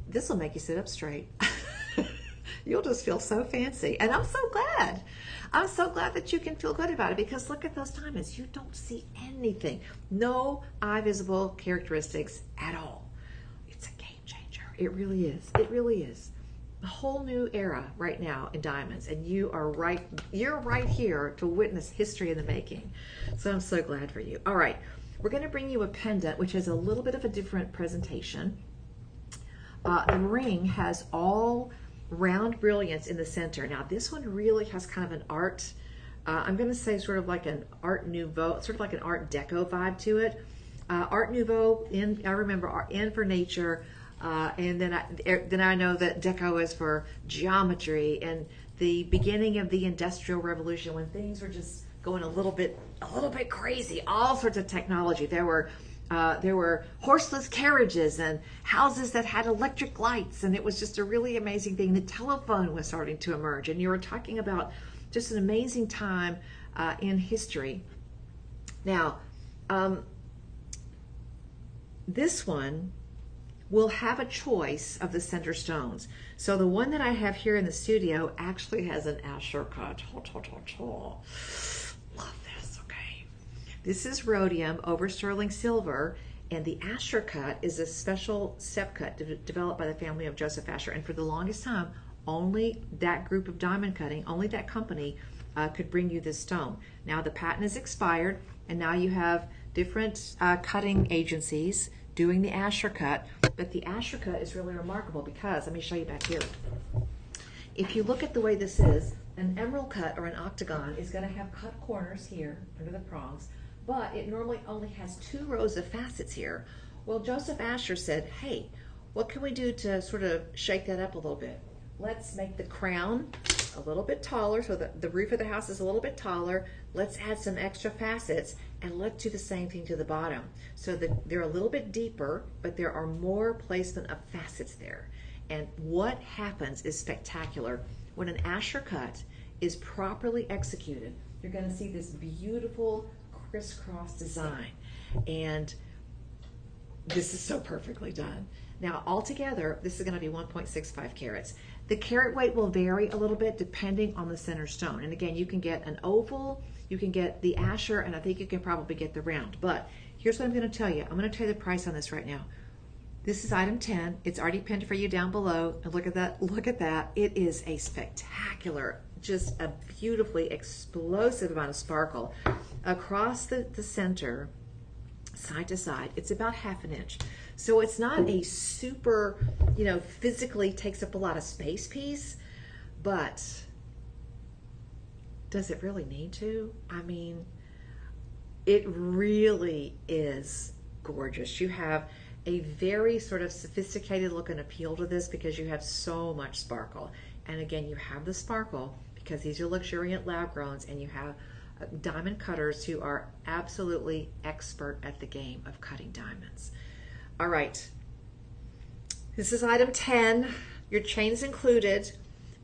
this will make you sit up straight. You'll just feel so fancy. And I'm so glad. I'm so glad that you can feel good about it, because look at those diamonds. You don't see anything. No eye visible characteristics at all. It's a game changer. It really is. It really is. A whole new era right now in diamonds, and you're right here to witness history in the making. So I'm so glad for you. All right. We're going to bring you a pendant, which has a little bit of a different presentation. The ring has all round brilliance in the center. Now this one really has kind of an art, I'm going to say sort of like an Art Nouveau, sort of like an Art Deco vibe to it. Art Nouveau, I remember N for nature, and then I know that Deco is for geometry, and the beginning of the Industrial Revolution, when things were just going a little bit crazy, all sorts of technology. There were horseless carriages and houses that had electric lights, and it was just a really amazing thing. The telephone was starting to emerge, and you were talking about just an amazing time in history. Now, this one will have a choice of the center stones. So the one that I have here in the studio actually has an Asher cut. Love this, okay. This is rhodium over sterling silver, and the Asher cut is a special step cut developed by the family of Joseph Asher. And for the longest time, only that group of diamond cutting, only that company could bring you this stone. Now the patent is expired, and now you have different cutting agencies doing the Asher cut, but the Asher cut is really remarkable because, let me show you back here. If you look at the way this is, an emerald cut or an octagon is going to have cut corners here under the prongs, but it normally only has 2 rows of facets here. Well, Joseph Asher said, hey, what can we do to sort of shake that up a little bit? Let's make the crown a little bit taller, so the roof of the house is a little bit taller. Let's add some extra facets, and let's do the same thing to the bottom. So that they're a little bit deeper, but there are more placement of facets there. And what happens is spectacular. When an Asher cut is properly executed, you're going to see this beautiful crisscross design. And this is so perfectly done. Now, altogether, this is going to be 1.65 carats. The carat weight will vary a little bit depending on the center stone. And again, you can get an oval, you can get the Asher, and I think you can probably get the round. But here's what I'm going to tell you. I'm going to tell you the price on this right now. This is item 10. It's already pinned for you down below. And look at that. Look at that. It is a spectacular, just a beautifully explosive amount of sparkle. Across the center, side to side, it's about 1/2 inch. So it's not a super, physically takes up a lot of space piece, but does it really need to? I mean, it really is gorgeous. You have a very sort of sophisticated look and appeal to this because you have so much sparkle. And again, you have the sparkle because these are luxuriant lab growns, and you have diamond cutters who are absolutely expert at the game of cutting diamonds. All right, this is item 10. Your chain's included.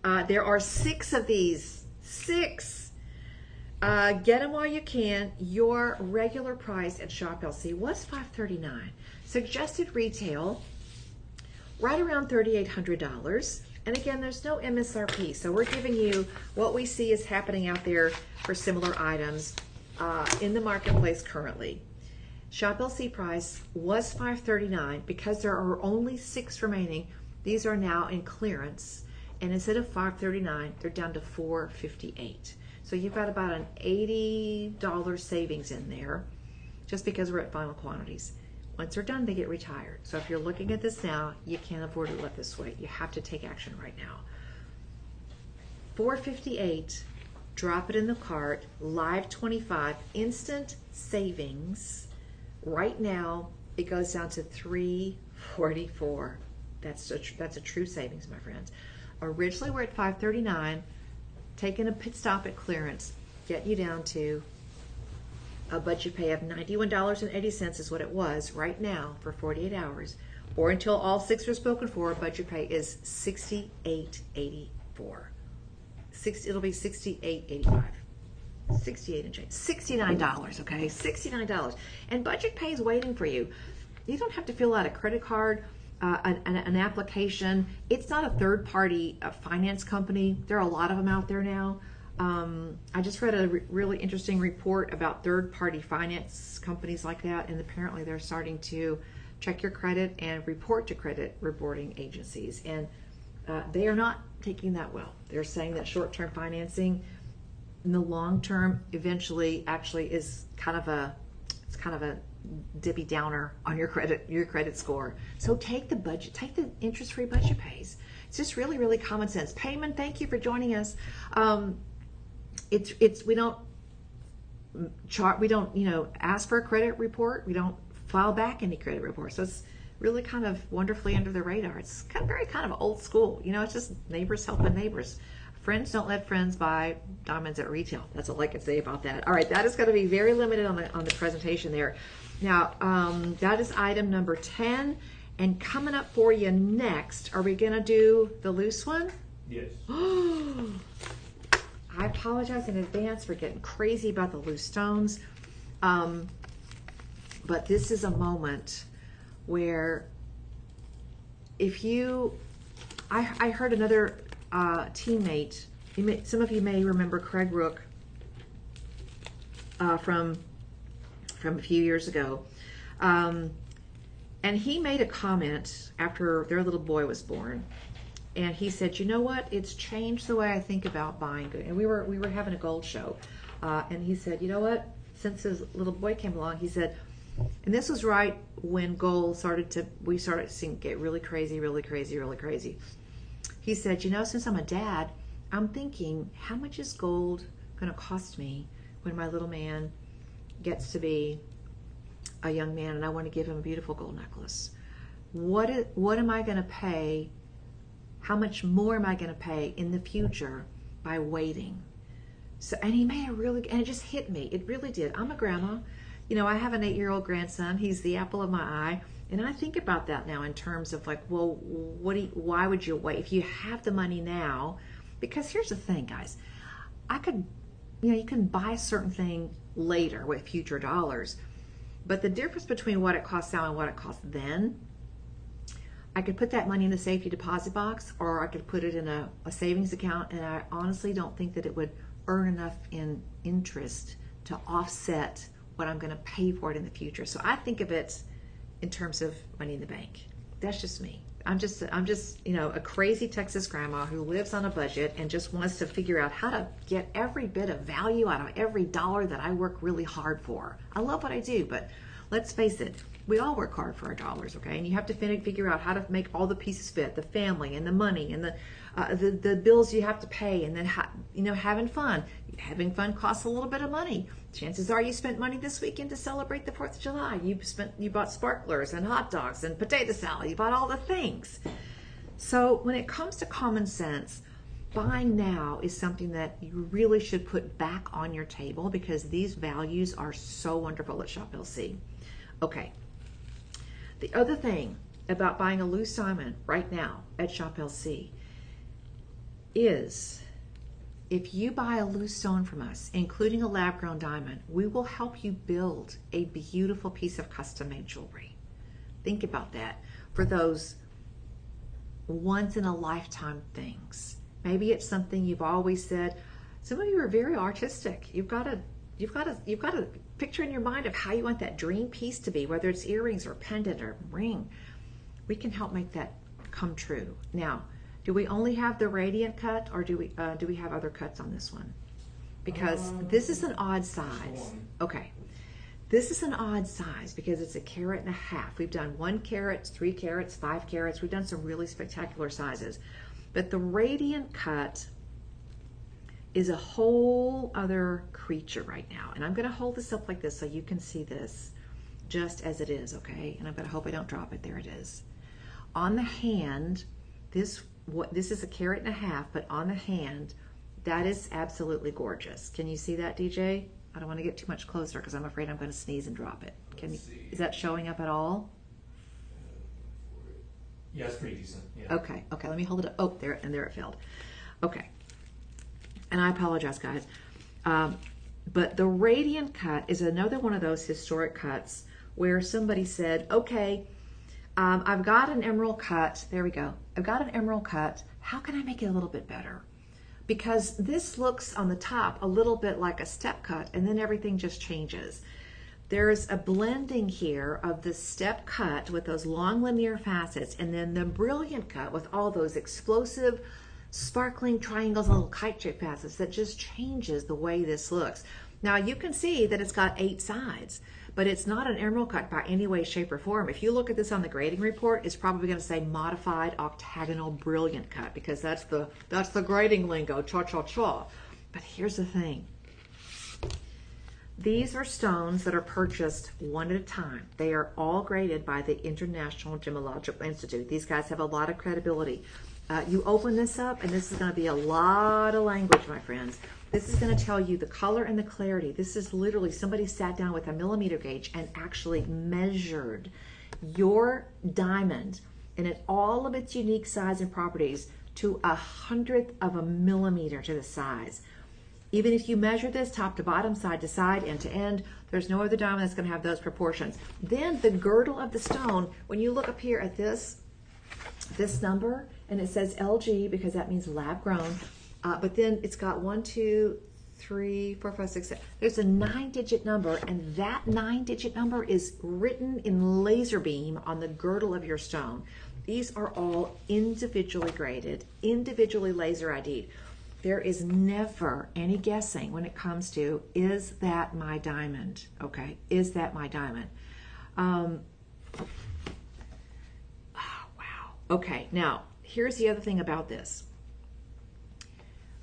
There are 6 of these. 6. Get them while you can. Your regular price at Shop LC was $539. Suggested retail right around $3,800. And again, there's no MSRP, so we're giving you what we see is happening out there for similar items in the marketplace currently. Shop LC price was $539. Because there are only 6 remaining, these are now in clearance, and instead of $539, they're down to $458. So you've got about an $80 savings in there just because we're at final quantities. Once they're done, they get retired. So if you're looking at this now, you can't afford to let this wait. You have to take action right now. $458, drop it in the cart, live 25, instant savings. Right now, it goes down to $344. That's a true savings, my friends. Originally, we're at $539, taking a pit stop at clearance, getting you down to a budget pay of $91.80 is what it was right now for 48 hours, or until all 6 are spoken for, budget pay is $68.84. It'll be $68.85. 68 and change. $69, okay? $69. And budget pay is waiting for you. You don't have to fill out a credit card, an application. It's not a third-party finance company. There are a lot of them out there now. I just read a really interesting report about third-party finance companies like that, and apparently they're starting to check your credit and report to credit reporting agencies, and they are not taking that well. They're saying that short-term financing in the long term eventually actually is kind of a Debbie Downer on your credit score. So take the interest-free budget pays. It's just really, really common sense. Payman, thank you for joining us. We don't ask for a credit report. We don't file back any credit reports. So it's really kind of wonderfully under the radar. It's very kind of old school. It's just neighbors helping neighbors. Friends don't let friends buy diamonds at retail. That's all I can say about that. All right, that is going to be very limited on the presentation there. Now, that is item number 10. And coming up for you next, are we going to do the loose one? Yes. I apologize in advance for getting crazy about the loose stones. But this is a moment where I heard another teammate, some of you may remember Craig Rook from a few years ago. And he made a comment after their little boy was born. And he said, you know what? It's changed the way I think about buying good. And we were having a gold show. And he said, you know what? Since his little boy came along, he said, and this was right when gold we started seeing it get really crazy, really crazy, really crazy. He said, you know, since I'm a dad, I'm thinking, how much is gold going to cost me when my little man gets to be a young man and I want to give him a beautiful gold necklace? What am I going to pay? How much more am I going to pay in the future by waiting? So, and he made and it just hit me. It really did. I'm a grandma. You know, I have an 8-year-old grandson. He's the apple of my eye. And I think about that now in terms of like, well, why would you wait? If you have the money now, because here's the thing, guys. You can buy a certain thing later with future dollars. But the difference between what it costs now and what it costs then, I could put that money in a safety deposit box, or I could put it in a savings account, and I honestly don't think that it would earn enough in interest to offset what I'm going to pay for it in the future. So I think of it in terms of money in the bank. That's just me. I'm just a crazy Texas grandma who lives on a budget and just wants to figure out how to get every bit of value out of every dollar that I work really hard for. I love what I do, but let's face it, we all work hard for our dollars, okay? And you have to figure out how to make all the pieces fit, the family and the money and the bills you have to pay, and then having fun. Having fun costs a little bit of money. Chances are you spent money this weekend to celebrate the 4th of July. You bought sparklers and hot dogs and potato salad. You bought all the things. So when it comes to common sense, buying now is something that you really should put back on your table, because these values are so wonderful at Shop LC. Okay. The other thing about buying a loose diamond right now at Shop LC is, if you buy a loose stone from us, including a lab-grown diamond, we will help you build a beautiful piece of custom-made jewelry. Think about that for those once-in-a-lifetime things. Maybe it's something you've always said. Some of you are very artistic. You've got a picture in your mind of how you want that dream piece to be, whether it's earrings or pendant or ring. We can help make that come true. Now, do we only have the radiant cut, or do we have other cuts on this one? Because this is an odd size. Okay. This is an odd size because it's 1.5 carats. We've done 1 carat, 3 carats, 5 carats. We've done some really spectacular sizes. But the radiant cut is a whole other creature right now. And I'm going to hold this up like this so you can see this just as it is, okay? And I'm going to hope I don't drop it. There it is. On the hand, this is 1.5 carats, but on the hand, that is absolutely gorgeous. Can you see that, DJ? I don't want to get too much closer because I'm afraid I'm going to sneeze and drop it. Is that showing up at all? Yeah, it's pretty decent. Yeah. Okay, let me hold it up. Oh, there it failed. Okay. And I apologize, guys. But the radiant cut is another one of those historic cuts where somebody said, okay, I've got an emerald cut. There we go. I've got an emerald cut. How can I make it a little bit better? Because this looks on the top a little bit like a step cut, and then everything just changes. There's a blending here of the step cut with those long linear facets, and then the brilliant cut with all those explosive, sparkling triangles, little kite-shaped facets that just changes the way this looks. Now you can see that it's got 8 sides, but it's not an emerald cut by any way, shape, or form. If you look at this on the grading report, it's probably going to say modified octagonal brilliant cut, because that's the grading lingo, cha-cha-cha. But here's the thing. These are stones that are purchased one at a time. They are all graded by the International Gemological Institute. These guys have a lot of credibility. You open this up, and this is going to be a lot of language, my friends. This is going to tell you the color and the clarity. This is literally somebody sat down with a millimeter gauge and actually measured your diamond and all of its unique size and properties to 100th of a millimeter to the size. Even if you measure this top to bottom, side to side, end to end, there's no other diamond that's going to have those proportions. Then the girdle of the stone, when you look up here at this number, and it says LG because that means lab grown, but then it's got 1, 2, 3, 4, 5, 6, 7. There's a 9-digit number, and that 9-digit number is written in laser beam on the girdle of your stone. These are all individually graded, individually laser ID'd. There is never any guessing when it comes to, is that my diamond? Okay, is that my diamond? Oh, wow. Okay, now, here's the other thing about this.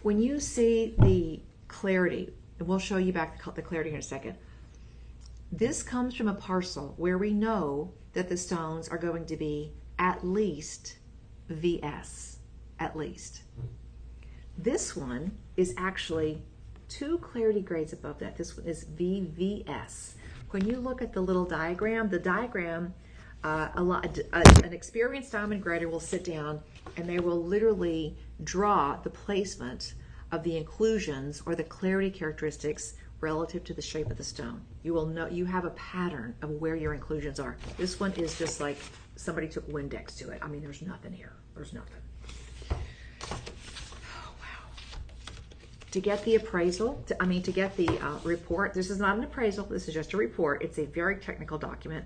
When you see the clarity, and we'll show you back the clarity in a second, this comes from a parcel where we know that the stones are going to be at least VS, at least. This one is actually 2 clarity grades above that. This one is VVS. When you look at the little diagram, the diagram, an experienced diamond grader will sit down and they will literally draw the placement of the inclusions or the clarity characteristics relative to the shape of the stone. You will know, you have a pattern of where your inclusions are. This one is just like somebody took Windex to it. I mean, there's nothing here. There's nothing. To get the appraisal, to get the report, this is not an appraisal, this is just a report. It's a very technical document.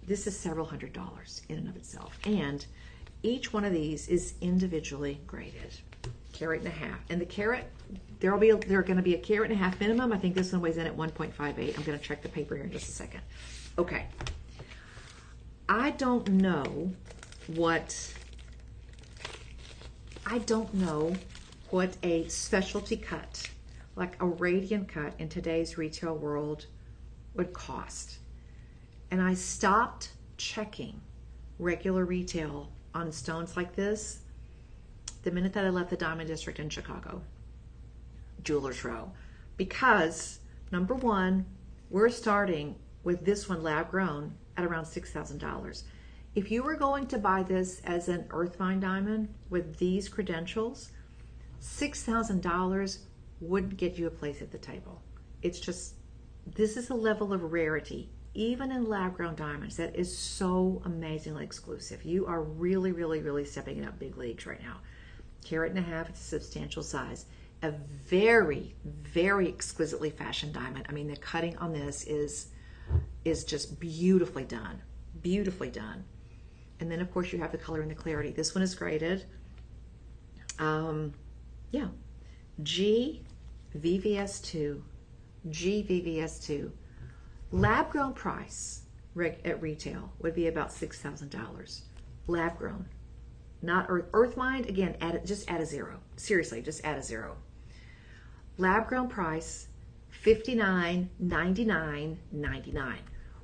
This is several $100s in and of itself. And each one of these is individually graded, 1.5 carats. And the carat, there are going to be a 1.5 carats minimum. I think this one weighs in at 1.58. I'm going to check the paper here in just a second. Okay. I don't know what a specialty cut, like a radiant cut in today's retail world would cost. And I stopped checking regular retail on stones like this the minute that I left the Diamond District in Chicago, Jewelers Row, because number one, we're starting with this one lab grown at around $6,000. If you were going to buy this as an earth mine diamond with these credentials, $6,000 wouldn't get you a place at the table. It's just, this is a level of rarity, even in lab-grown diamonds, that is so amazingly exclusive. You are really, really, really stepping up big leagues right now. 1.5 carats, it's a substantial size. A very, very exquisitely fashioned diamond. I mean, the cutting on this is just beautifully done, beautifully done. And then, of course, you have the color and the clarity. This one is graded. Yeah, GVVS2, GVVS2. Lab grown price at retail would be about $6,000. Lab grown, not earth mined. Again, just add a zero. Seriously, just add a zero. Lab grown price $59.99.99.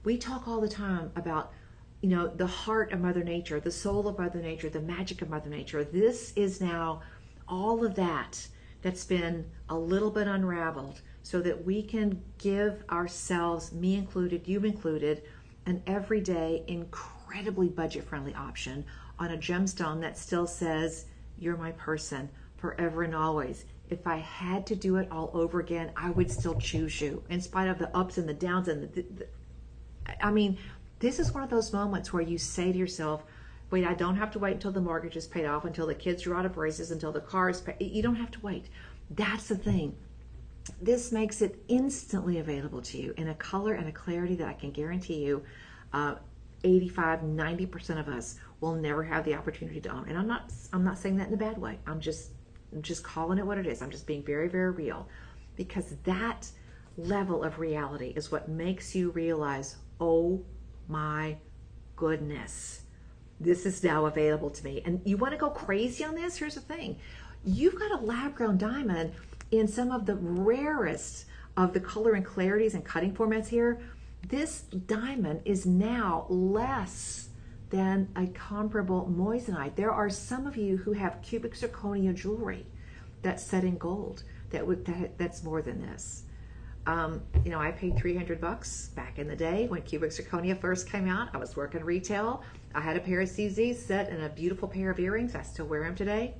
We talk all the time about, you know, the heart of Mother Nature, the soul of Mother Nature, the magic of Mother Nature. This is now all of that that's been a little bit unraveled so that we can give ourselves, me included, you included, an everyday, incredibly budget-friendly option on a gemstone that still says, you're my person forever and always. If I had to do it all over again, I would still choose you in spite of the ups and the downs. I mean, this is one of those moments where you say to yourself, wait, I don't have to wait until the mortgage is paid off, until the kids are out of braces, until the car is paid. You don't have to wait. That's the thing. This makes it instantly available to you in a color and a clarity that I can guarantee you 85-90% of us will never have the opportunity to own. And I'm not saying that in a bad way. I'm just calling it what it is. I'm just being very, very real, because that level of reality is what makes you realize, oh my goodness, this is now available to me. And you want to go crazy on this? Here's the thing. You've got a lab-grown diamond in some of the rarest of the color and clarities and cutting formats here. This diamond is now less than a comparable moissanite. There are some of you who have cubic zirconia jewelry that's set in gold that's more than this. You know, I paid $300 back in the day when cubic zirconia first came out. I was working retail. I had a pair of CZs set and a beautiful pair of earrings. I still wear them today.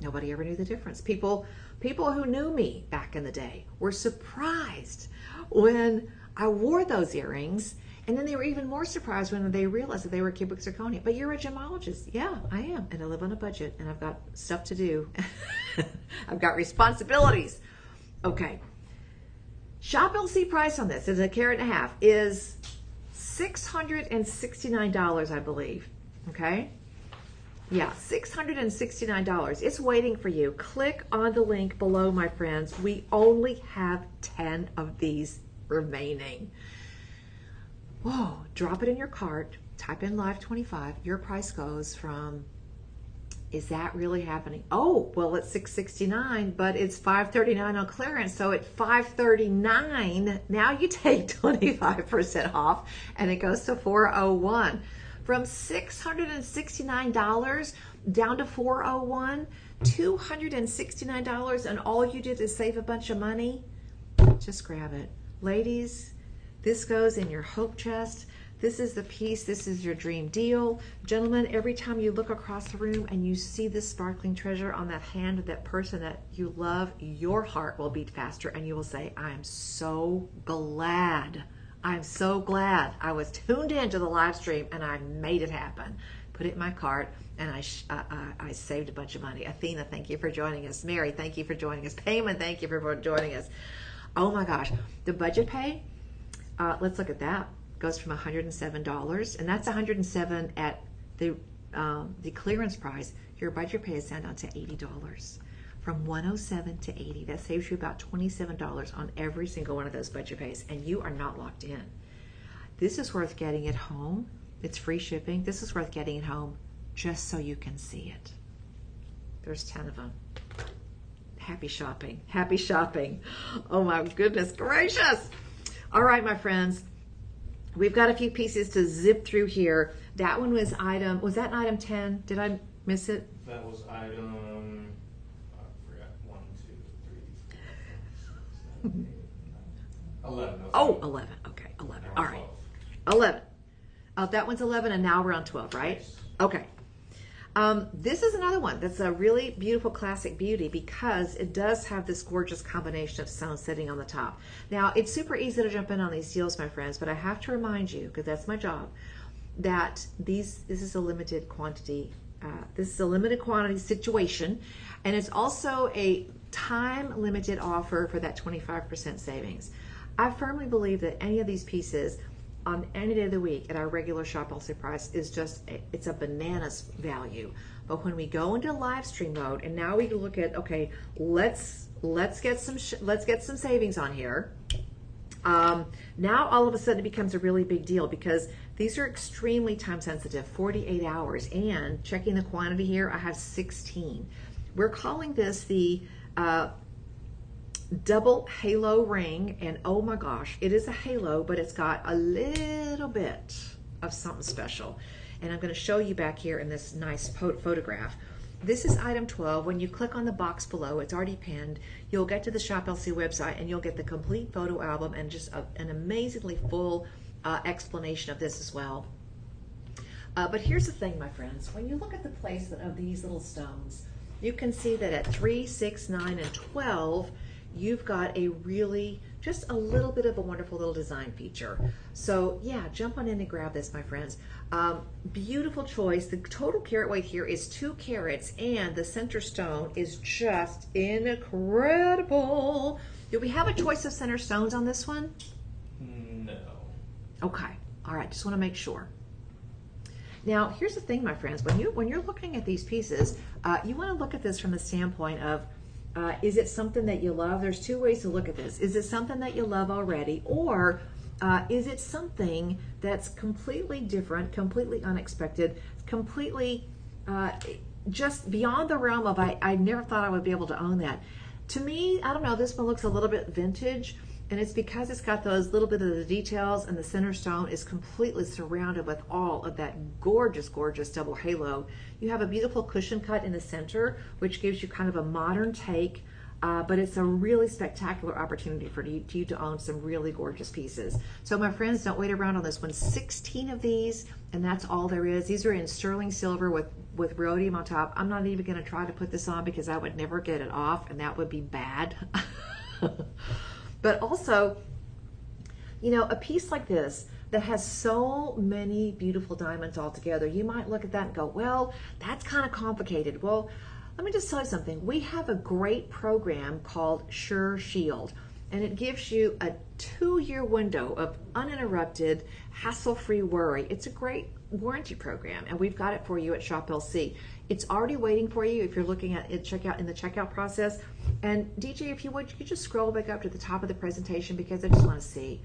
Nobody ever knew the difference. People who knew me back in the day were surprised when I wore those earrings, and then they were even more surprised when they realized that they were cubic zirconia. But you're a gemologist. Yeah, I am, and I live on a budget, and I've got stuff to do. I've got responsibilities. Okay. Shop LC price on this is 1.5 carats is $669, I believe. Okay? Yeah, $669. It's waiting for you. Click on the link below, my friends. We only have 10 of these remaining. Whoa, drop it in your cart, type in Live 25. Your price goes from, is that really happening? Oh, well, it's $669, but it's $539 on clearance. So at $539, now you take 25% off and it goes to $401. From $669 down to $401, $269, and all you did is save a bunch of money. Just grab it. Ladies, this goes in your hope chest. This is the piece. This is your dream deal. Gentlemen, every time you look across the room and you see this sparkling treasure on that hand of that person that you love, your heart will beat faster and you will say, I'm so glad. I'm so glad I was tuned into the live stream and I made it happen. Put it in my cart and I saved a bunch of money. Athena, thank you for joining us. Mary, thank you for joining us. Payman, thank you for joining us. Oh my gosh, the budget pay, let's look at that. Goes from $107, and that's $107 at the clearance price. Your budget pay is down to $80. From $107 to $80, that saves you about $27 on every single one of those budget pays, and you are not locked in. This is worth getting it home. It's free shipping. This is worth getting it home just so you can see it. There's 10 of them. Happy shopping. Happy shopping. Oh my goodness gracious. All right, my friends. We've got a few pieces to zip through here. That one was that an item 10? Did I miss it? That was item, I forgot, 1, 2, 3, 4, 5, 6, 7, 8, 9, 11. Oh, 11. Okay, 11. All right. 11. Oh, that one's 11, and now we're on 12, right? Yes. Okay. This is another one that's a really beautiful classic beauty because it does have this gorgeous combination of stones sitting on the top. Now, it's super easy to jump in on these deals, my friends, but I have to remind you, because that's my job, that this is a limited quantity. This is a limited quantity situation, and it's also a time-limited offer for that 25% savings. I firmly believe that any of these pieces on any day of the week at our regular shop also price is just, it's a bananas value. But when we go into live stream mode and now we look at, okay, let's get some savings on here. Now all of a sudden it becomes a really big deal because these are extremely time sensitive, 48 hours, and checking the quantity here, I have 16. We're calling this the double halo ring, and oh my gosh, it is a halo, but it's got a little bit of something special, and I'm going to show you back here in this nice photograph. This is item 12. When you click on the box below, it's already pinned. You'll get to the Shop LC website and you'll get the complete photo album and just an amazingly full explanation of this as well. But here's the thing, my friends, when you look at the placement of these little stones, you can see that at 3, 6, 9, and 12, you've got a really, just a little bit of a wonderful little design feature. So yeah, jump on in and grab this, my friends. Beautiful choice. The total carat weight here is 2 carats, and the center stone is just incredible. Do we have a choice of center stones on this one? No. Okay, all right, just want to make sure. Now, here's the thing, my friends. When you're looking at these pieces, you want to look at this from the standpoint of, is it something that you love? There's 2 ways to look at this. Is it something that you love already, or is it something that's completely different, completely unexpected, completely just beyond the realm of I never thought I would be able to own that? To me, I don't know, this one looks a little bit vintage, and it's because it's got those little bit of the details, and the center stone is completely surrounded with all of that gorgeous, gorgeous double halo. You have a beautiful cushion cut in the center, which gives you kind of a modern take, but it's a really spectacular opportunity for you to own some really gorgeous pieces. So my friends, don't wait around on this one. 16 of these, and that's all there is. These are in sterling silver with rhodium on top. I'm not even going to try to put this on because I would never get it off, and that would be bad. But also, you know, a piece like this that has so many beautiful diamonds all together, you might look at that and go, well, that's kind of complicated. Well, let me just tell you something. We have a great program called Sure Shield. and it gives you a 2-year window of uninterrupted, hassle-free worry. It's a great warranty program, and we've got it for you at Shop LC. It's already waiting for you if you're looking at it in the checkout process. And DJ, if you would, you could just scroll back up to the top of the presentation because I just want to see.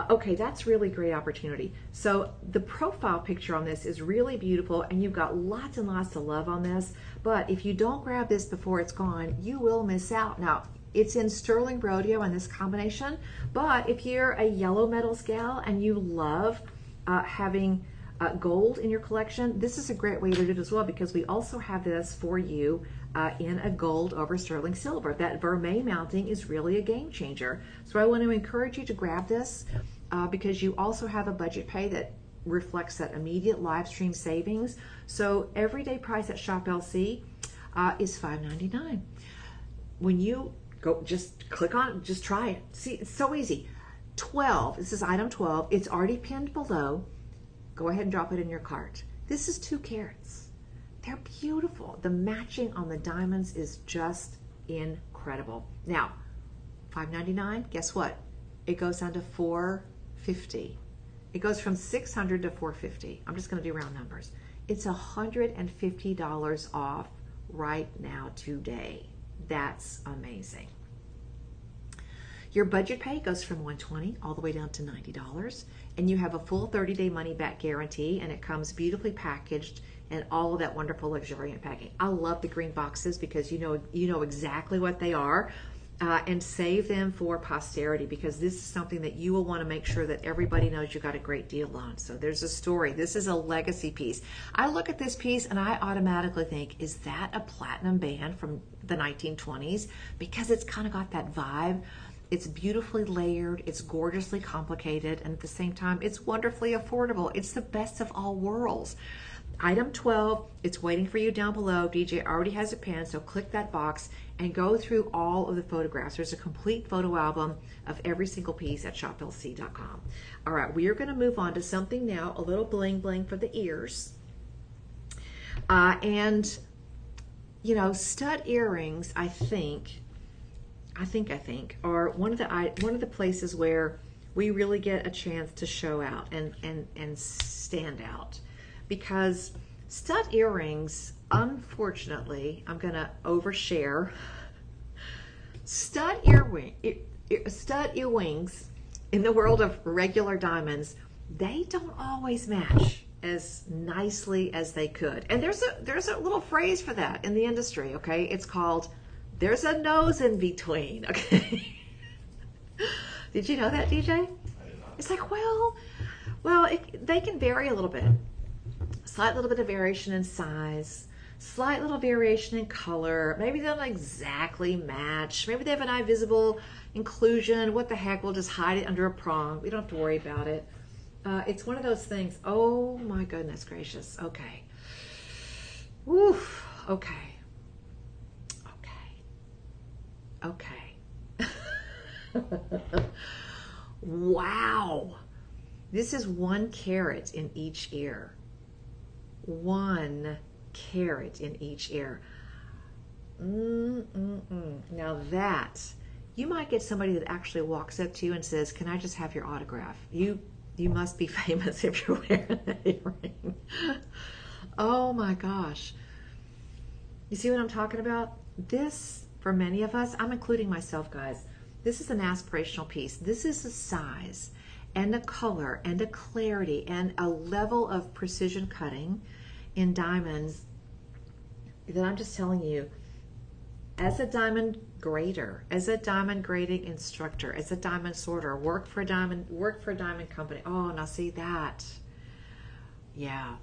Okay, that's really great opportunity. So the profile picture on this is really beautiful, and you've got lots and lots of love on this. But if you don't grab this before it's gone, you will miss out. Now, it's in sterling rhodium in this combination, but if you're a yellow metals gal and you love having gold in your collection, this is a great way to do it as well, because we also have this for you in a gold over sterling silver. That vermeil mounting is really a game changer. So I want to encourage you to grab this because you also have a budget pay that reflects that immediate live stream savings. So everyday price at Shop LC is $5.99. When you go, just click on it, just try it. See, it's so easy. 12, this is item 12. It's already pinned below. Go ahead and drop it in your cart. This is 2 carats. They're beautiful. The matching on the diamonds is just incredible. Now, $5.99, guess what? It goes down to $4.50. It goes from $600 to $4.50. I'm just going to do round numbers. It's $150 off right now today. That's amazing. Your budget pay goes from $120 all the way down to $90, and you have a full 30-day money-back guarantee, and it comes beautifully packaged and all of that wonderful luxuriant packing. I love the green boxes because you know exactly what they are, and save them for posterity, because this is something that you will want to make sure that everybody knows you got a great deal on. So there's a story. This is a legacy piece. I look at this piece and I automatically think, is that a platinum band from the 1920s? Because it's kind of got that vibe. It's beautifully layered, it's gorgeously complicated, and at the same time, it's wonderfully affordable. It's the best of all worlds. Item 12, it's waiting for you down below. DJ already has it pinned, so click that box and go through all of the photographs. There's a complete photo album of every single piece at shoplc.com. All right, we are going to move on to something now, a little bling bling for the ears. And, you know, stud earrings, I think are one of the places where we really get a chance to show out and stand out, because stud earrings, unfortunately, I'm gonna overshare. Stud earrings in the world of regular diamonds, they don't always match as nicely as they could. And there's a little phrase for that in the industry. Okay, it's called, there's a nose in between, okay? Did you know that, DJ? I did not. It's like, well, they can vary a little bit. Slight little bit of variation in size, slight little variation in color. Maybe they don't exactly match. Maybe they have an eye visible inclusion. What the heck, we'll just hide it under a prong. We don't have to worry about it. It's one of those things. Oh my goodness gracious. Okay. Oof. Okay. Wow. This is 1 carat in each ear. 1 carat in each ear. Now that, you might get somebody that actually walks up to you and says, can I just have your autograph? You must be famous if you're wearing that earring. Oh my gosh. You see what I'm talking about? This, for many of us, I'm including myself, guys, this is an aspirational piece. This is a size and a color and a clarity and a level of precision cutting in diamonds that I'm just telling you, as a diamond grader, as a diamond grading instructor, as a diamond sorter, work for a diamond company. Oh, now see that. Yeah,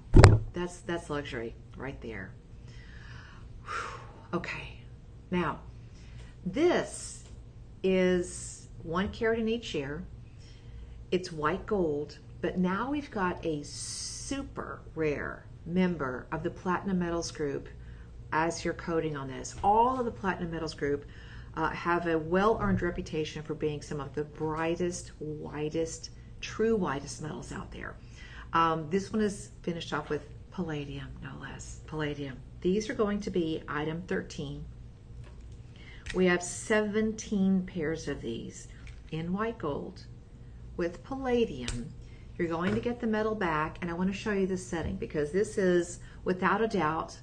that's luxury right there. Whew. Okay, now this is 1 carat in each ear. It's white gold, but now we've got a super rare member of the Platinum Metals Group as your coating on this. All of the Platinum Metals Group have a well-earned reputation for being some of the brightest, whitest, true whitest metals out there. This one is finished off with palladium, no less. Palladium. These are going to be item 13 We have 17 pairs of these in white gold with palladium. You're going to get the metal back, and I want to show you this setting because this is, without a doubt,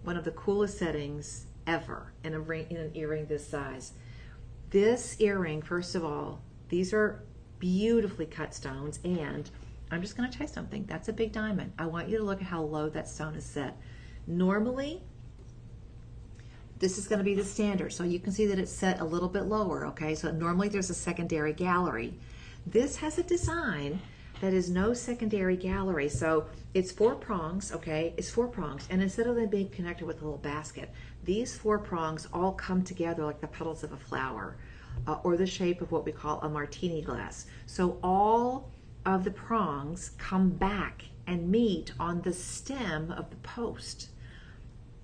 one of the coolest settings ever in an earring this size. This earring, first of all, these are beautifully cut stones, and I'm just going to tell you something. That's a big diamond. I want you to look at how low that stone is set. Normally, this is going to be the standard, so you can see that it's set a little bit lower, okay? So normally there's a secondary gallery. This has a design that is no secondary gallery, so it's 4 prongs, okay? It's 4 prongs, and instead of them being connected with a little basket, these 4 prongs all come together like the petals of a flower, or the shape of what we call a martini glass. So all of the prongs come back and meet on the stem of the post.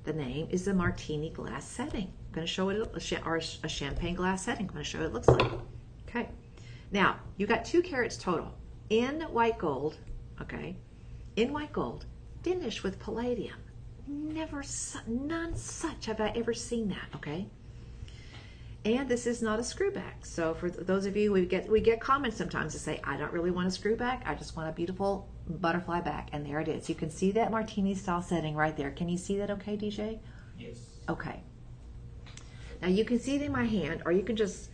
The name is the martini glass setting. I'm going to show it, or a champagne glass setting. I'm going to show you what it looks like. Okay. Now, you got 2 carats total in white gold, okay? In white gold, finished with palladium. None such have I ever seen that, okay? And this is not a screw back. So for those of you, we get comments sometimes that say, I don't really want a screw back. I just want a beautiful butterfly back. And there it is. You can see that martini style setting right there. Can you see that okay, DJ? Yes. Okay. Now you can see it in my hand, or you can just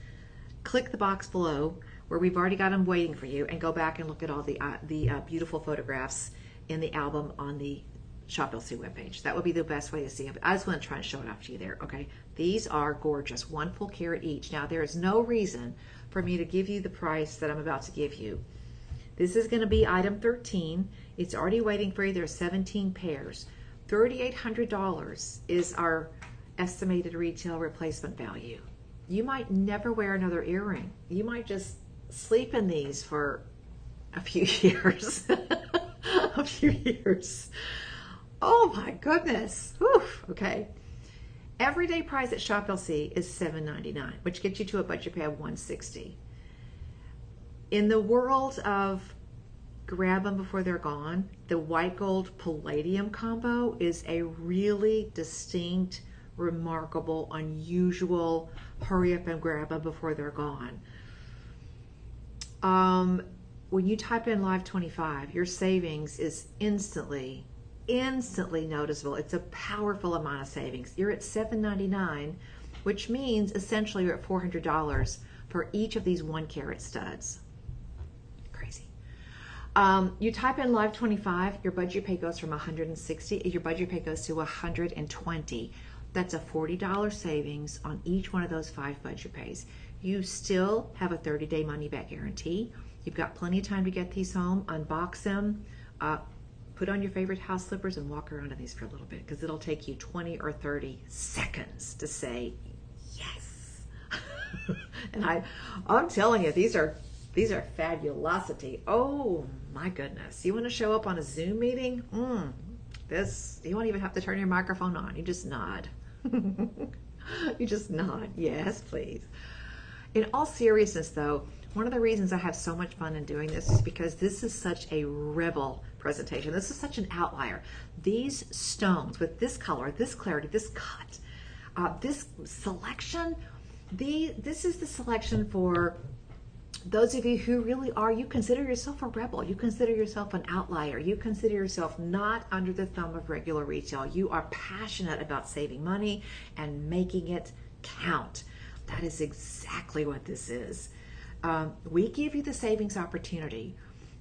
click the box below where we've already got them waiting for you and go back and look at all the beautiful photographs in the album on the Shop LC webpage. That would be the best way to see it. But I just want to try and show it off to you there, okay? These are gorgeous, 1 full carat each. Now, there is no reason for me to give you the price that I'm about to give you. This is going to be item 13. It's already waiting for you. There's 17 pairs. $3,800 is our estimated retail replacement value. You might never wear another earring. You might just sleep in these for a few years. A few years. Oh my goodness. Whew. Okay. Everyday price at Shop LC is $7.99, which gets you to a budget pay of $160. In the world of grab them before they're gone, the white gold palladium combo is a really distinct, remarkable, unusual hurry up and grab them before they're gone. When you type in Live 25, your savings is instantly noticeable. It's a powerful amount of savings. You're at $7.99, which means essentially you're at $400 for each of these 1 carat studs. Crazy. You type in Live 25, your budget pay goes from $160, your budget pay goes to $120. That's a $40 savings on each one of those 5 budget pays. You still have a 30-day money-back guarantee. You've got plenty of time to get these home, unbox them, put on your favorite house slippers and walk around in these for a little bit, because it'll take you 20 or 30 seconds to say yes. And I'm telling you, these are fabulosity. Oh my goodness. You want to show up on a Zoom meeting? You won't even have to turn your microphone on. You just nod. You just nod. Yes, please. In all seriousness though, one of the reasons I have so much fun in doing this is because this is such a rebel presentation. This is such an outlier. These stones with this color, this clarity, this cut, this selection, this is the selection for those of you who really are, you consider yourself a rebel. You consider yourself an outlier. You consider yourself not under the thumb of regular retail. You are passionate about saving money and making it count. That is exactly what this is. We give you the savings opportunity,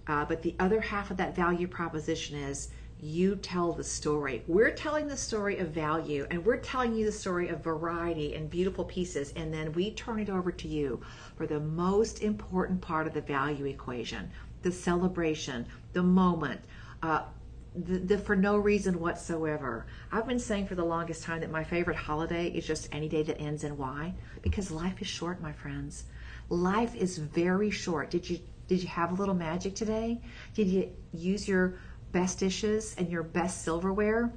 but the other half of that value proposition is you tell the story. We're telling the story of value, and we're telling you the story of variety and beautiful pieces, and then we turn it over to you for the most important part of the value equation, the celebration, the moment, the for no reason whatsoever. I've been saying for the longest time that my favorite holiday is just any day that ends in Y, because life is short, my friends. Life is very short. Did you have a little magic today? Did you use your best dishes and your best silverware?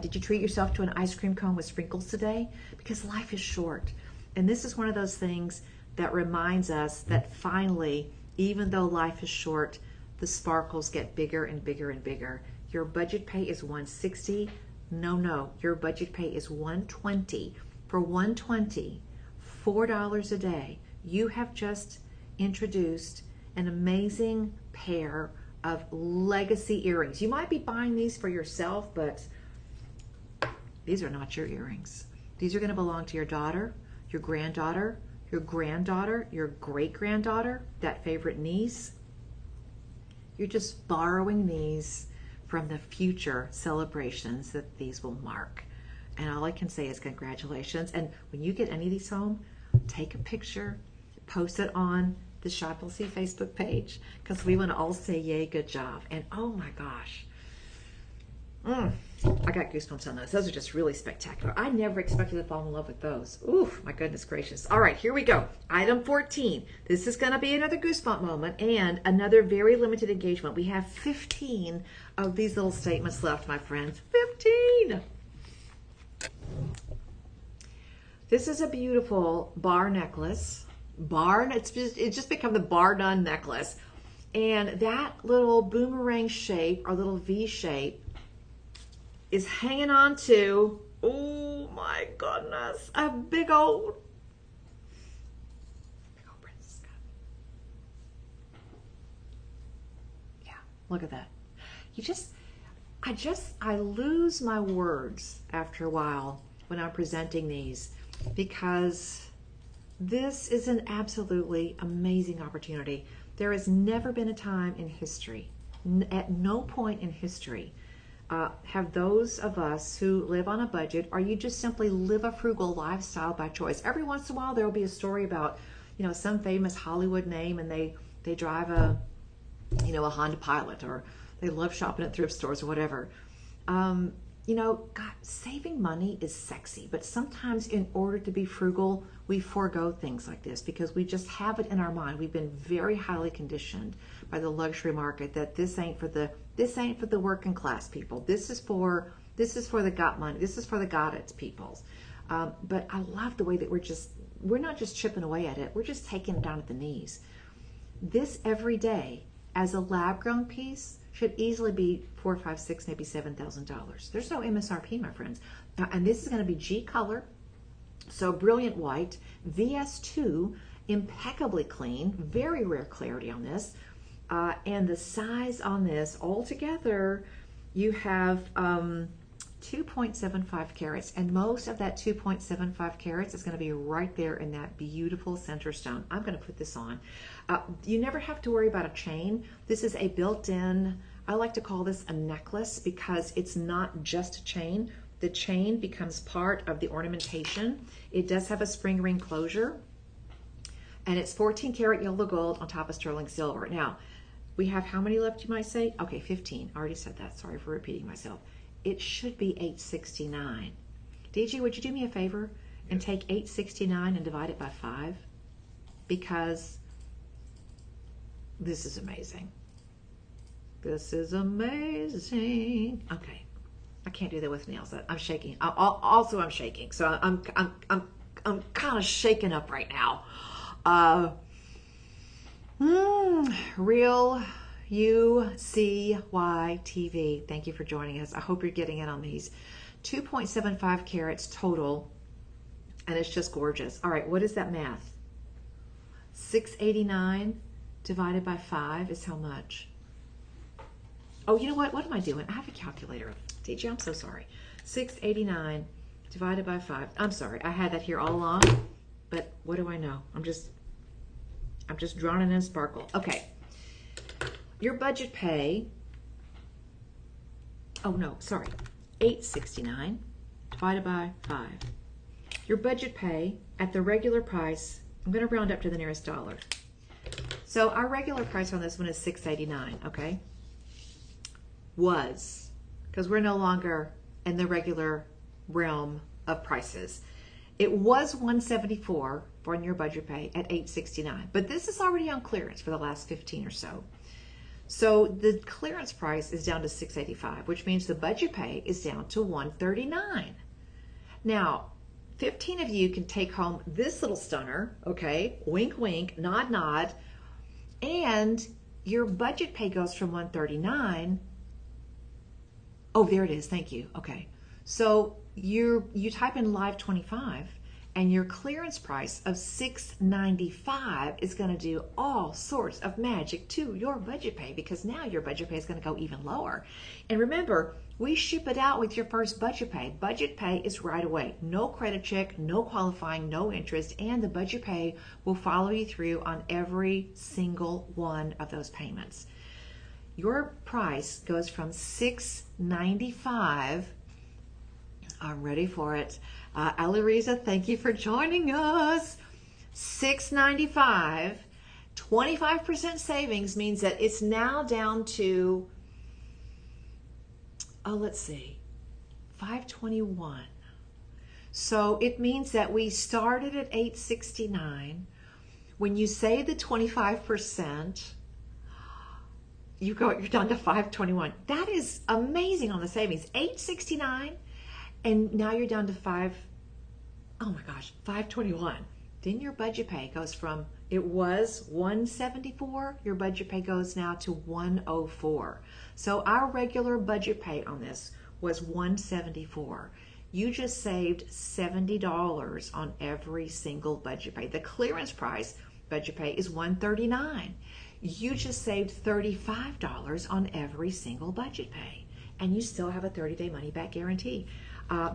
Did you treat yourself to an ice cream cone with sprinkles today? Because life is short. And this is one of those things that reminds us that finally, even though life is short, the sparkles get bigger and bigger and bigger. Your budget pay is $160. No, your budget pay is $120 for $120, $4 a day, you have just introduced an amazing pair of legacy earrings. You might be buying these for yourself, but these are not your earrings. These are going to belong to your daughter, your granddaughter, your great-granddaughter, that favorite niece. You're just borrowing these from the future celebrations that these will mark. And all I can say is congratulations. And when you get any of these home, take a picture, post it on the Shopplesy Facebook page, because we want to all say, yay, good job. And oh my gosh, I got goosebumps on those. Those are just really spectacular. I never expected to fall in love with those. Ooh, my goodness gracious. All right, here we go. Item 14. This is going to be another goosebump moment and another very limited engagement. We have 15 of these little statements left, my friends. 15! This is a beautiful bar necklace. It's just become the bar done necklace. And that little boomerang shape or little V shape is hanging on to, oh my goodness, a big old princess cup. Yeah, look at that. I lose my words after a while when I'm presenting these, because this is an absolutely amazing opportunity. There has never been a time in history, at no point in history, have those of us who live on a budget, or you just simply live a frugal lifestyle by choice. Every once in a while there will be a story about, some famous Hollywood name, and they drive a Honda Pilot, or they love shopping at thrift stores or whatever. God, saving money is sexy, but sometimes in order to be frugal, we forego things like this because we just have it in our mind. We've been very highly conditioned by the luxury market that this ain't for the working class people. This is for the got money. This is for the got it peoples. But I love the way that we're not just chipping away at it. We're just taking it down at the knees. This every day as a lab grown piece should easily be $4, $5, $6, maybe $7,000. There's no MSRP, my friends. And this is going to be G color, so brilliant white, VS2, impeccably clean, very rare clarity on this. And the size on this altogether, you have 2.75 carats, and most of that 2.75 carats is going to be right there in that beautiful center stone. I'm going to put this on. You never have to worry about a chain. This is a built-in, I like to call this a necklace because it's not just a chain. The chain becomes part of the ornamentation. It does have a spring ring closure, and it's 14 karat yellow gold on top of sterling silver. Now, we have how many left, you might say? Okay, 15. I already said that. Sorry for repeating myself. It should be $869. DG, would you do me a favor and take $869 and divide it by 5? Because this is amazing. This is amazing. Okay, I can't do that with nails. I'm shaking. I'm shaking. So I'm kind of shaken up right now. Real UCY TV. Thank you for joining us. I hope you're getting in on these. 2.75 carats total, and it's just gorgeous. All right, what is that math? 689 divided by 5 is how much? Oh, you know what? What am I doing? I have a calculator. DJ, I'm so sorry. 689 divided by 5. I'm sorry. I had that here all along, but what do I know? I'm just drowning in sparkle. Okay. Your budget pay, oh no, sorry, $869 divided by 5. Your budget pay at the regular price, I'm going to round up to the nearest dollar. So our regular price on this one is $689, okay? Was, because we're no longer in the regular realm of prices. It was $174 for your budget pay at $869, but this is already on clearance for the last 15 or so. So the clearance price is down to $685, which means the budget pay is down to $139. Now, 15 of you can take home this little stunner, okay? Wink, wink, nod, nod. And your budget pay goes from $139. Oh, there it is. Thank you. Okay. So you type in live 25 And your clearance price of $695 is going to do all sorts of magic to your budget pay, because now your budget pay is going to go even lower. And remember, we ship it out with your first budget pay. Budget pay is right away. No credit check, no qualifying, no interest, and the budget pay will follow you through on every single one of those payments. Your price goes from $695. I'm ready for it. Alariza, thank you for joining us. $695, 25% savings means that it's now down to, let's see, $521. So it means that we started at $869. When you save the 25%, you're down to $521. That is amazing on the savings. $869. And now you're down to $521. Then your budget pay goes from, it was $174, your budget pay goes now to $104. So our regular budget pay on this was $174. You just saved $70 on every single budget pay. The clearance price budget pay is $139. You just saved $35 on every single budget pay. And you still have a 30-day money-back guarantee.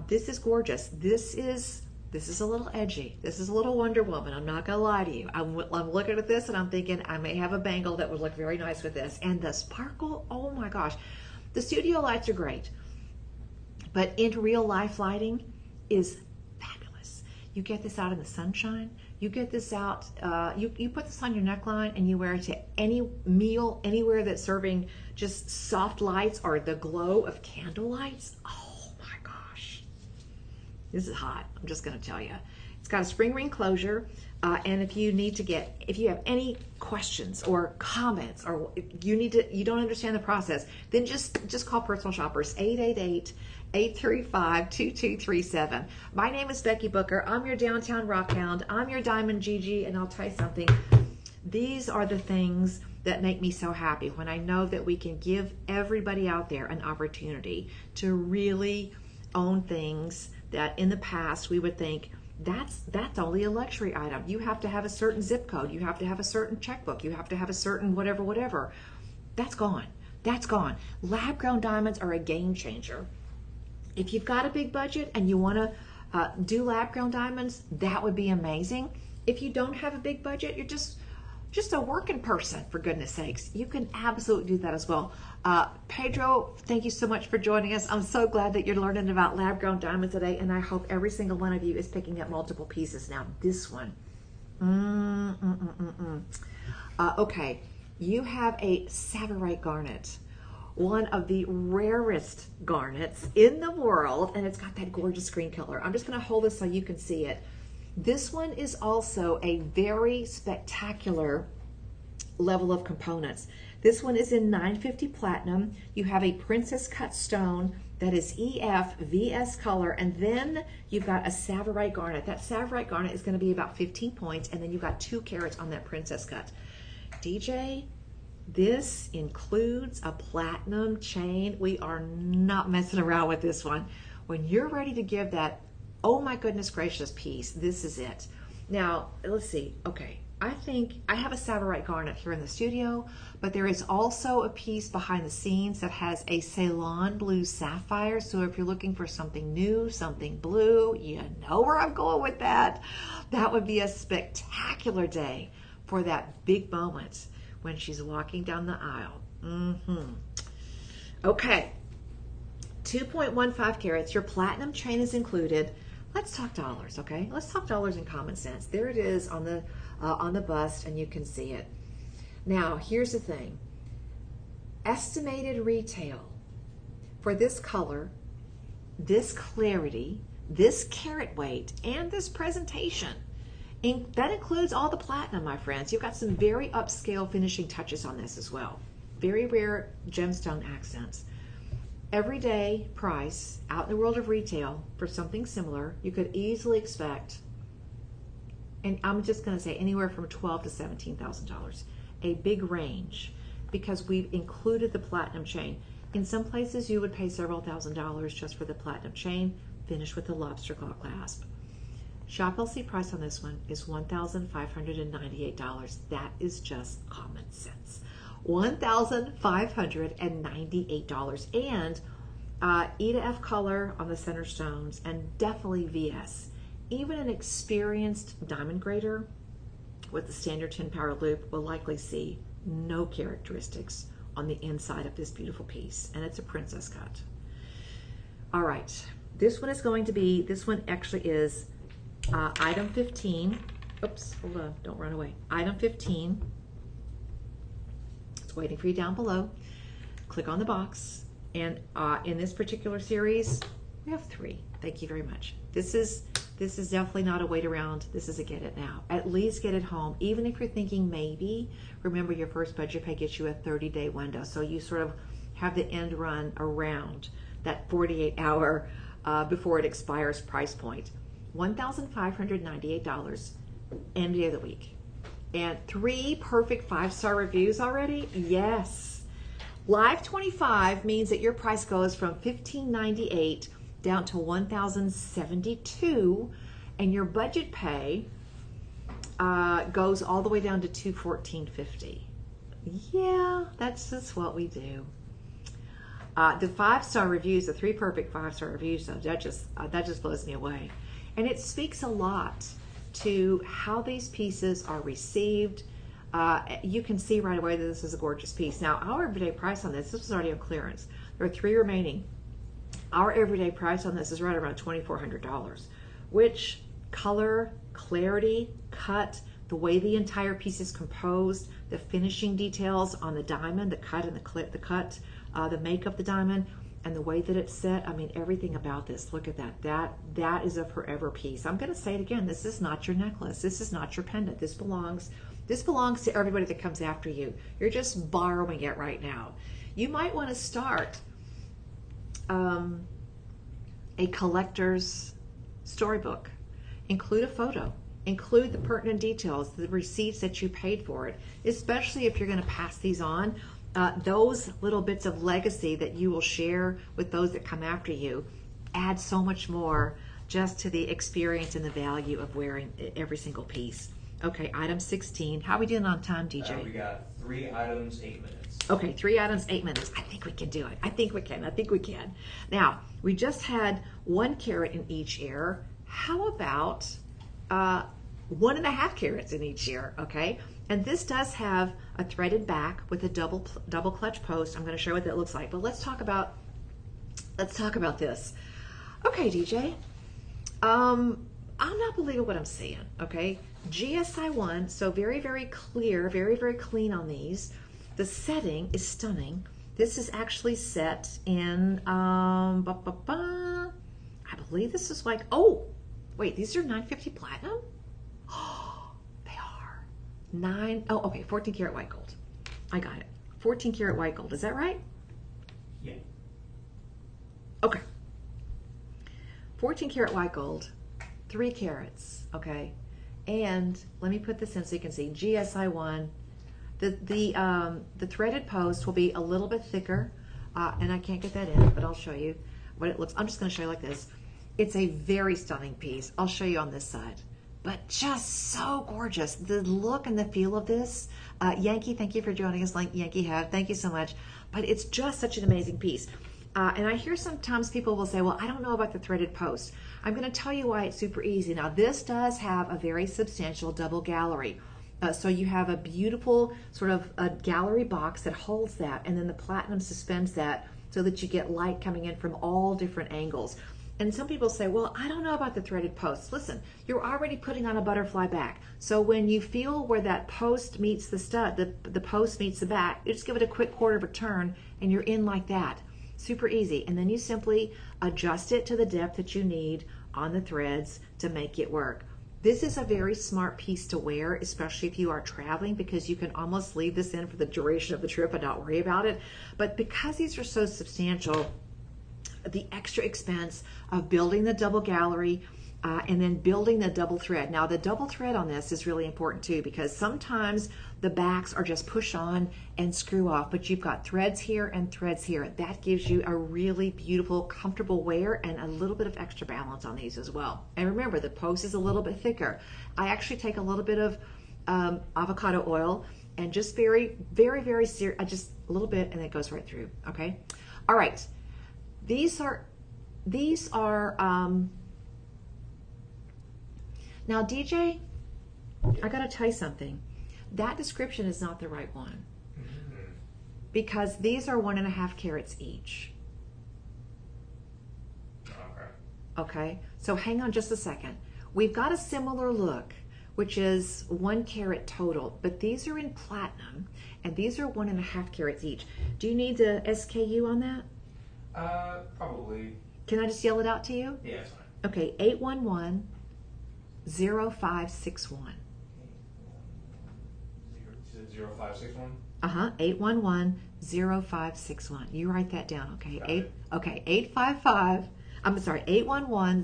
This is gorgeous. This is a little edgy. This is a little Wonder Woman. I'm not gonna lie to you. I'm looking at this and I'm thinking I may have a bangle that would look very nice with this. And the sparkle, oh my gosh. The studio lights are great, but in real life lighting is fabulous. You get this out in the sunshine. You get this out, you put this on your neckline and you wear it to any meal, anywhere that's serving just soft lights or the glow of candle lights. Oh, this is hot. I'm just going to tell you. It's got a spring ring closure, and if you have any questions or comments, or you don't understand the process, then just call Personal Shoppers 888-835-2237. My name is Becky Booker. I'm your downtown rock hound. I'm your diamond Gigi, and I'll tell you something. These are the things that make me so happy when I know that we can give everybody out there an opportunity to really own things that in the past we would think that's only a luxury item. You have to have a certain zip code. You have to have a certain checkbook. You have to have a certain whatever. That's gone. That's gone. Lab grown diamonds are a game changer. If you've got a big budget and you want to do lab grown diamonds, that would be amazing. If you don't have a big budget, you're just a working person, for goodness sakes, you can absolutely do that as well. Pedro, thank you so much for joining us. I'm so glad that you're learning about lab-grown diamonds today, and I hope every single one of you is picking up multiple pieces. Now, this one. Okay, you have a Savarite garnet, one of the rarest garnets in the world, and it's got that gorgeous green color. I'm just going to hold this so you can see it. This one is also a very spectacular level of components. This one is in 950 platinum. You have a princess cut stone that is EF VS color, and then you've got a Savarite garnet. That Savarite garnet is going to be about 15 points, and then you've got 2 carats on that princess cut. DJ, this includes a platinum chain. We are not messing around with this one. When you're ready to give that, oh my goodness gracious piece, this is it. Now, let's see. Okay, I think I have a Savarite garnet here in the studio, but there is also a piece behind the scenes that has a Ceylon blue sapphire. So if you're looking for something new, something blue, you know where I'm going with that. That would be a spectacular day for that big moment when she's walking down the aisle. Okay, 2.15 carats. Your platinum chain is included. Let's talk dollars, okay? Let's talk dollars in common sense. There it is on the bust, and you can see it. Now, here's the thing. Estimated retail for this color, this clarity, this carat weight, and this presentation, that includes all the platinum, my friends. You've got some very upscale finishing touches on this as well. Very rare gemstone accents. Everyday price out in the world of retail for something similar, you could easily expect, and I'm just going to say anywhere from $12,000 to $17,000, a big range, because we've included the platinum chain. In some places, you would pay several $1,000s just for the platinum chain, finished with the lobster claw clasp. Shop LC price on this one is $1,598. That is just common sense. $1,598. And E to F color on the center stones, and definitely VS. Even an experienced diamond grader with the standard 10 power loop will likely see no characteristics on the inside of this beautiful piece, and it's a princess cut. All right, this one is going to be, this one actually is item 15. Oops, hold on, don't run away. Item 15. It's waiting for you down below. Click on the box, and in this particular series, we have 3. Thank you very much. This is definitely not a wait around. This is a get it now. At least get it home. Even if you're thinking maybe, remember your first budget pay gets you a 30-day window. So you sort of have the end run around that 48-hour before it expires price point. $1,598 any day of the week. And 3 perfect 5-star reviews already? Yes. Live 25 means that your price goes from $1,598 down to $1,072, and your budget pay goes all the way down to $214.50. Yeah, that's just what we do. The 5-star reviews, the 3 perfect 5-star reviews, though, that just blows me away, and it speaks a lot to how these pieces are received. You can see right away that this is a gorgeous piece. Now, our everyday price on this was already on clearance. There are 3 remaining. Our everyday price on this is right around $2,400, which color, clarity, cut, the way the entire piece is composed, the finishing details on the diamond, the cut and the clip, the cut, the make of the diamond, and the way that it's set. I mean, everything about this. Look at that. That is a forever piece. I'm going to say it again. This is not your necklace. This is not your pendant. This belongs to everybody that comes after you. You're just borrowing it right now. You might want to start a collector's storybook. Include a photo. Include the pertinent details, the receipts that you paid for it, especially if you're going to pass these on. Those little bits of legacy that you will share with those that come after you add so much more just to the experience and the value of wearing every single piece. Okay, item 16. How are we doing on time, DJ? We got 3 items, 8 minutes. Okay, 3 items, 8 minutes. I think we can do it. I think we can. Now, we just had 1 carat in each ear. How about 1.5 carats in each ear? Okay, and this does have a threaded back with a double clutch post. I'm going to show you what that looks like. But let's talk about this. Okay, DJ. I'm not believing what I'm seeing. Okay, GSI 1. So very, very clear, very, very clean on these. The setting is stunning. This is actually set in, I believe this is like, oh, wait, these are 950 platinum? Oh, they are. 14 karat white gold. I got it. 14 karat white gold. Is that right? Yeah. Okay. 14 karat white gold, 3 carats, okay? And let me put this in so you can see, GSI 1. The threaded post will be a little bit thicker, and I can't get that in, but I'll show you what it looks. I'm just going to show you like this. It's a very stunning piece. I'll show you on this side, but just so gorgeous. The look and the feel of this. Yankee, thank you for joining us. Like Yankee have, thank you so much. But it's just such an amazing piece. And I hear sometimes people will say, well, I don't know about the threaded post. I'm going to tell you why it's super easy. Now, this does have a very substantial double gallery. So you have a beautiful sort of a gallery box that holds that, and then the platinum suspends that so that you get light coming in from all different angles. And some people say, well, I don't know about the threaded posts. Listen, you're already putting on a butterfly back. So when you feel where that post meets the stud, the post meets the back, you just give it a quick quarter of a turn and you're in like that. Super easy. And then you simply adjust it to the depth that you need on the threads to make it work. This is a very smart piece to wear, especially if you are traveling, because you can almost leave this in for the duration of the trip and not worry about it. But because these are so substantial, the extra expense of building the double gallery And then building the double thread. Now the double thread on this is really important too, because sometimes the backs are just push on and screw off, but you've got threads here and threads here. That gives you a really beautiful, comfortable wear and a little bit of extra balance on these as well. And remember, the post is a little bit thicker. I actually take a little bit of avocado oil and just very just a little bit, and it goes right through. Okay. All right. These are now, DJ, I got to tell you something. That description is not the right one, because these are 1.5 carats each. Okay, so hang on just a second. We've got a similar look, which is 1 carat total, but these are in platinum, and these are 1.5 carats each. Do you need the SKU on that? Probably. Can I just yell it out to you? Yeah, it's fine. Okay, 811 0561. 0561? 811 0561. You write that down, okay? Got it. 811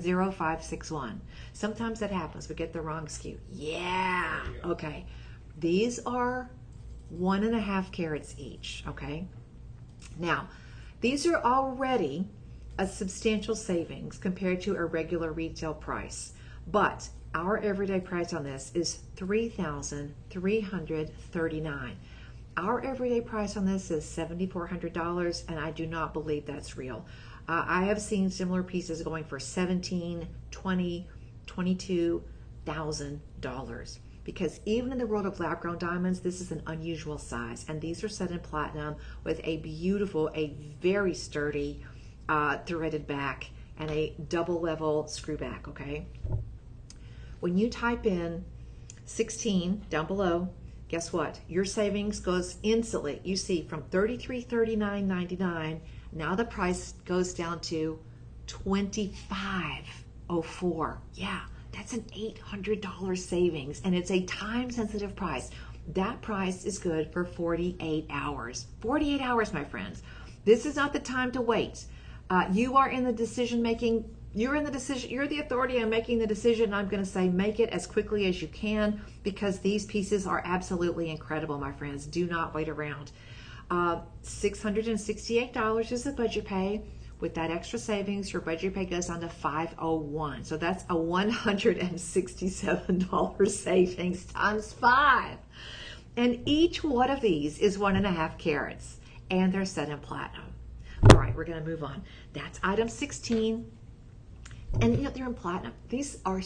0561. Sometimes that happens. We get the wrong SKU. Yeah. There you go. Okay. These are 1.5 carats each, okay? Now, these are already a substantial savings compared to a regular retail price, but our everyday price on this is $3,339. Our everyday price on this is $7,400, and I do not believe that's real. I have seen similar pieces going for $17,000, $20,000, $22,000, because even in the world of lab-grown diamonds, this is an unusual size, and these are set in platinum with a beautiful, a very sturdy threaded back and a double level screw back, okay? When you type in 16 down below, guess what? Your savings goes instantly. You see from $33.39.99, now the price goes down to $25.04. Yeah, that's an $800 savings, and it's a time-sensitive price. That price is good for 48 hours. 48 hours, my friends. This is not the time to wait. You are in the decision-making. You're the authority on making the decision. I'm going to say make it as quickly as you can, because these pieces are absolutely incredible, my friends. Do not wait around. $668 is the budget pay. With that extra savings, your budget pay goes down to $501. So that's a $167 savings times 5. And each one of these is 1.5 carats, and they're set in platinum. All right, we're going to move on. That's item 16. And you know, they're in platinum. These are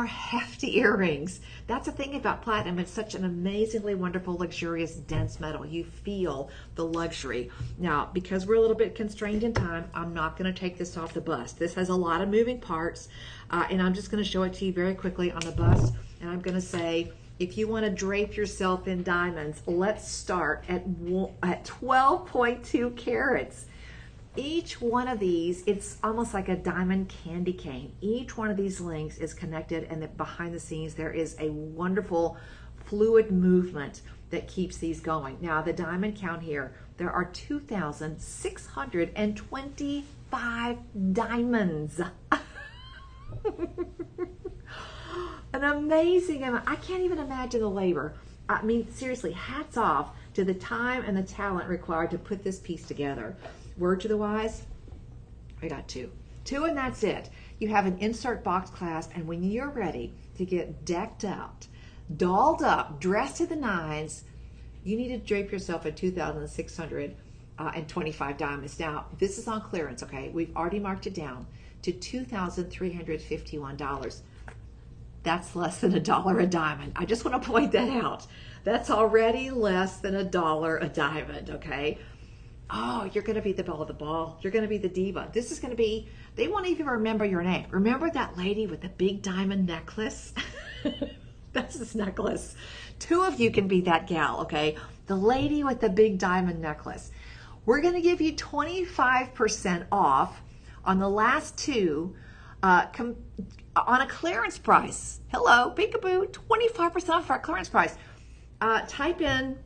hefty earrings. That's the thing about platinum. It's such an amazingly wonderful, luxurious, dense metal. You feel the luxury. Now, because we're a little bit constrained in time, I'm not going to take this off the bust. This has a lot of moving parts, and I'm just going to show it to you very quickly on the bust. And I'm going to say, if you want to drape yourself in diamonds, let's start at 12.2 carats. Each one of these, it's almost like a diamond candy cane. Each one of these links is connected, and behind the scenes there is a wonderful fluid movement that keeps these going. Now the diamond count here, there are 2,625 diamonds. An amazing amount. I can't even imagine the labor. I mean, seriously, hats off to the time and the talent required to put this piece together. Word to the wise, I got 2. 2, and that's it. You have an insert box clasp, and when you're ready to get decked out, dolled up, dressed to the nines, you need to drape yourself at 2,625 diamonds. Now, this is on clearance, okay? We've already marked it down to $2,351. That's less than $1 a diamond. I just want to point that out. That's already less than $1 a diamond, okay? Oh, you're going to be the belle of the ball. You're going to be the diva. This is going to be, they won't even remember your name. Remember that lady with the big diamond necklace? That's this necklace. 2 of you can be that gal, okay? The lady with the big diamond necklace. We're going to give you 25% off on the last 2 on a clearance price. Hello, peekaboo, 25% off our clearance price. Type in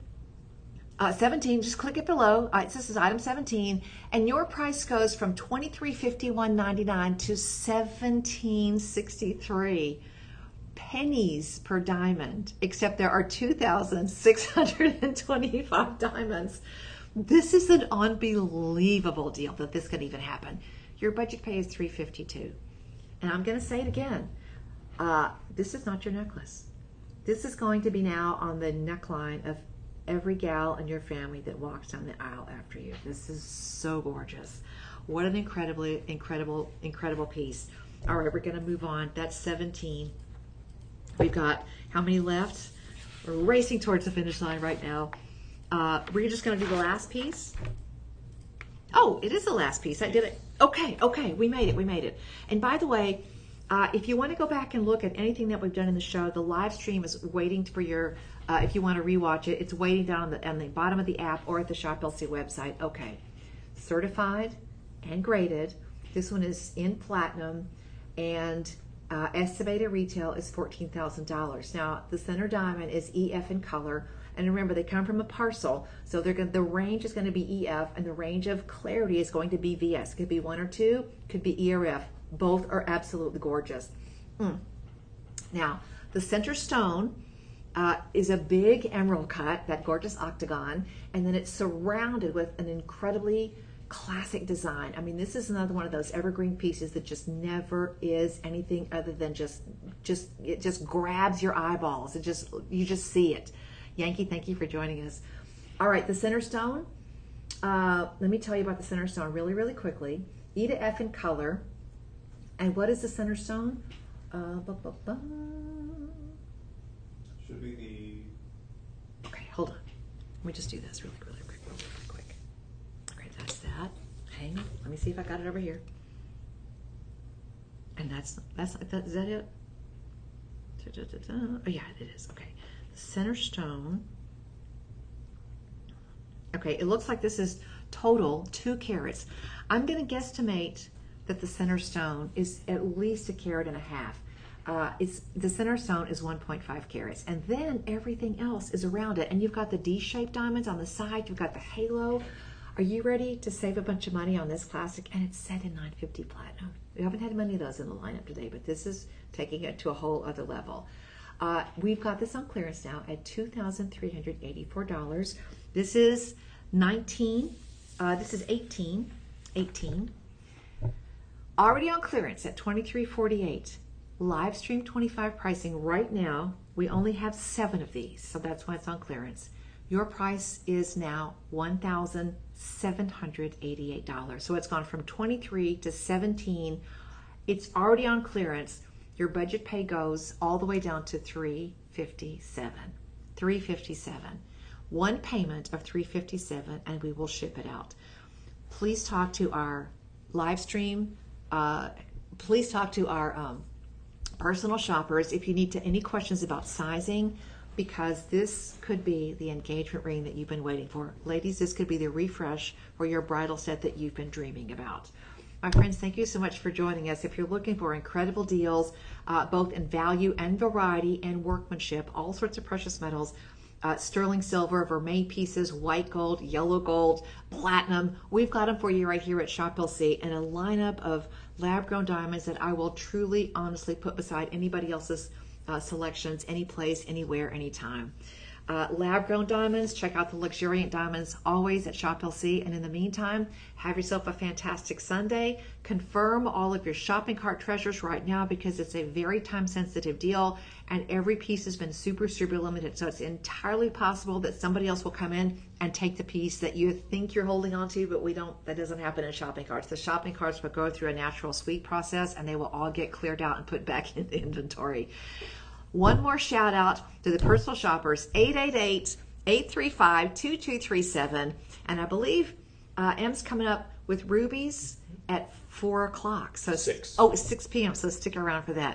17, just click it below. This is item 17, and your price goes from $23.51.99 to $17.63. Pennies per diamond, except there are 2,625 diamonds. This is an unbelievable deal that this could even happen. Your budget pay is $352. And I'm going to say it again. This is not your necklace. This is going to be now on the neckline of every gal in your family that walks down the aisle after you. This is so gorgeous. What an incredibly, incredible piece. All right, we're going to move on. That's 17. We've got how many left? We're racing towards the finish line right now. We're just going to do the last piece. Oh, it is the last piece. I did it. Okay, we made it. And by the way, if you want to go back and look at anything that we've done in the show, the live stream is waiting for your, if you want to rewatch it, it's waiting down on the bottom of the app or at the Shop LC website. Okay, certified and graded. This one is in platinum, and estimated retail is $14,000. Now, the center diamond is EF in color. And remember, they come from a parcel, so the range is going to be EF, and the range of clarity is going to be VS. Could be 1 or 2, could be E or F. Both are absolutely gorgeous. Now, the center stone is a big emerald cut, that gorgeous octagon, and then it's surrounded with an incredibly classic design. I mean, this is another one of those evergreen pieces that just never is anything other than it just grabs your eyeballs. You just see it. Yankee, thank you for joining us. All right, the center stone. Let me tell you about the center stone really, really quickly. E to F in color. And what is the center stone? Should be the... Okay, hold on. Let me just do this really quick. All right, that's that. Hang on. Let me see if I got it over here. And is that it? Oh, yeah, it is. Okay. Center stone. Okay, it looks like this is total 2 carats. I'm going to guesstimate that the center stone is at least 1.5 carats. The center stone is 1.5 carats, and then everything else is around it. And you've got the D-shaped diamonds on the side. You've got the halo. Are you ready to save a bunch of money on this classic? And it's set in 950 platinum. We haven't had many of those in the lineup today, but this is taking it to a whole other level. We've got this on clearance now at $2,384. This is 19. This is 18. Already on clearance at $23.48. Live stream 25 pricing right now. We only have 7 of these, so that's why it's on clearance. Your price is now $1,788. So it's gone from 23 to 17. It's already on clearance. Your budget pay goes all the way down to $357. One payment of $357, and we will ship it out. Please talk to our live stream. Please talk to our personal shoppers if you need any questions about sizing, because this could be the engagement ring that you've been waiting for. Ladies, this could be the refresh for your bridal set that you've been dreaming about. My friends, thank you so much for joining us. If you're looking for incredible deals, both in value and variety and workmanship, all sorts of precious metals, sterling silver, vermeil pieces, white gold, yellow gold, platinum, we've got them for you right here at Shop LC, and a lineup of lab-grown diamonds that I will truly, honestly put beside anybody else's selections, any place, anywhere, anytime. Lab-grown diamonds, check out the luxuriant diamonds always at Shop LC. And in the meantime, have yourself a fantastic Sunday. Confirm all of your shopping cart treasures right now, because it's a very time-sensitive deal, and every piece has been super, super limited. So it's entirely possible that somebody else will come in and take the piece that you think you're holding on to, but that doesn't happen in shopping carts. The shopping carts will go through a natural sweep process, and they will all get cleared out and put back in the inventory. One more shout out to the personal shoppers, 888-835-2237. And I believe M's coming up with rubies at 4 o'clock. So 6. Oh, it's 6 p.m. So stick around for that.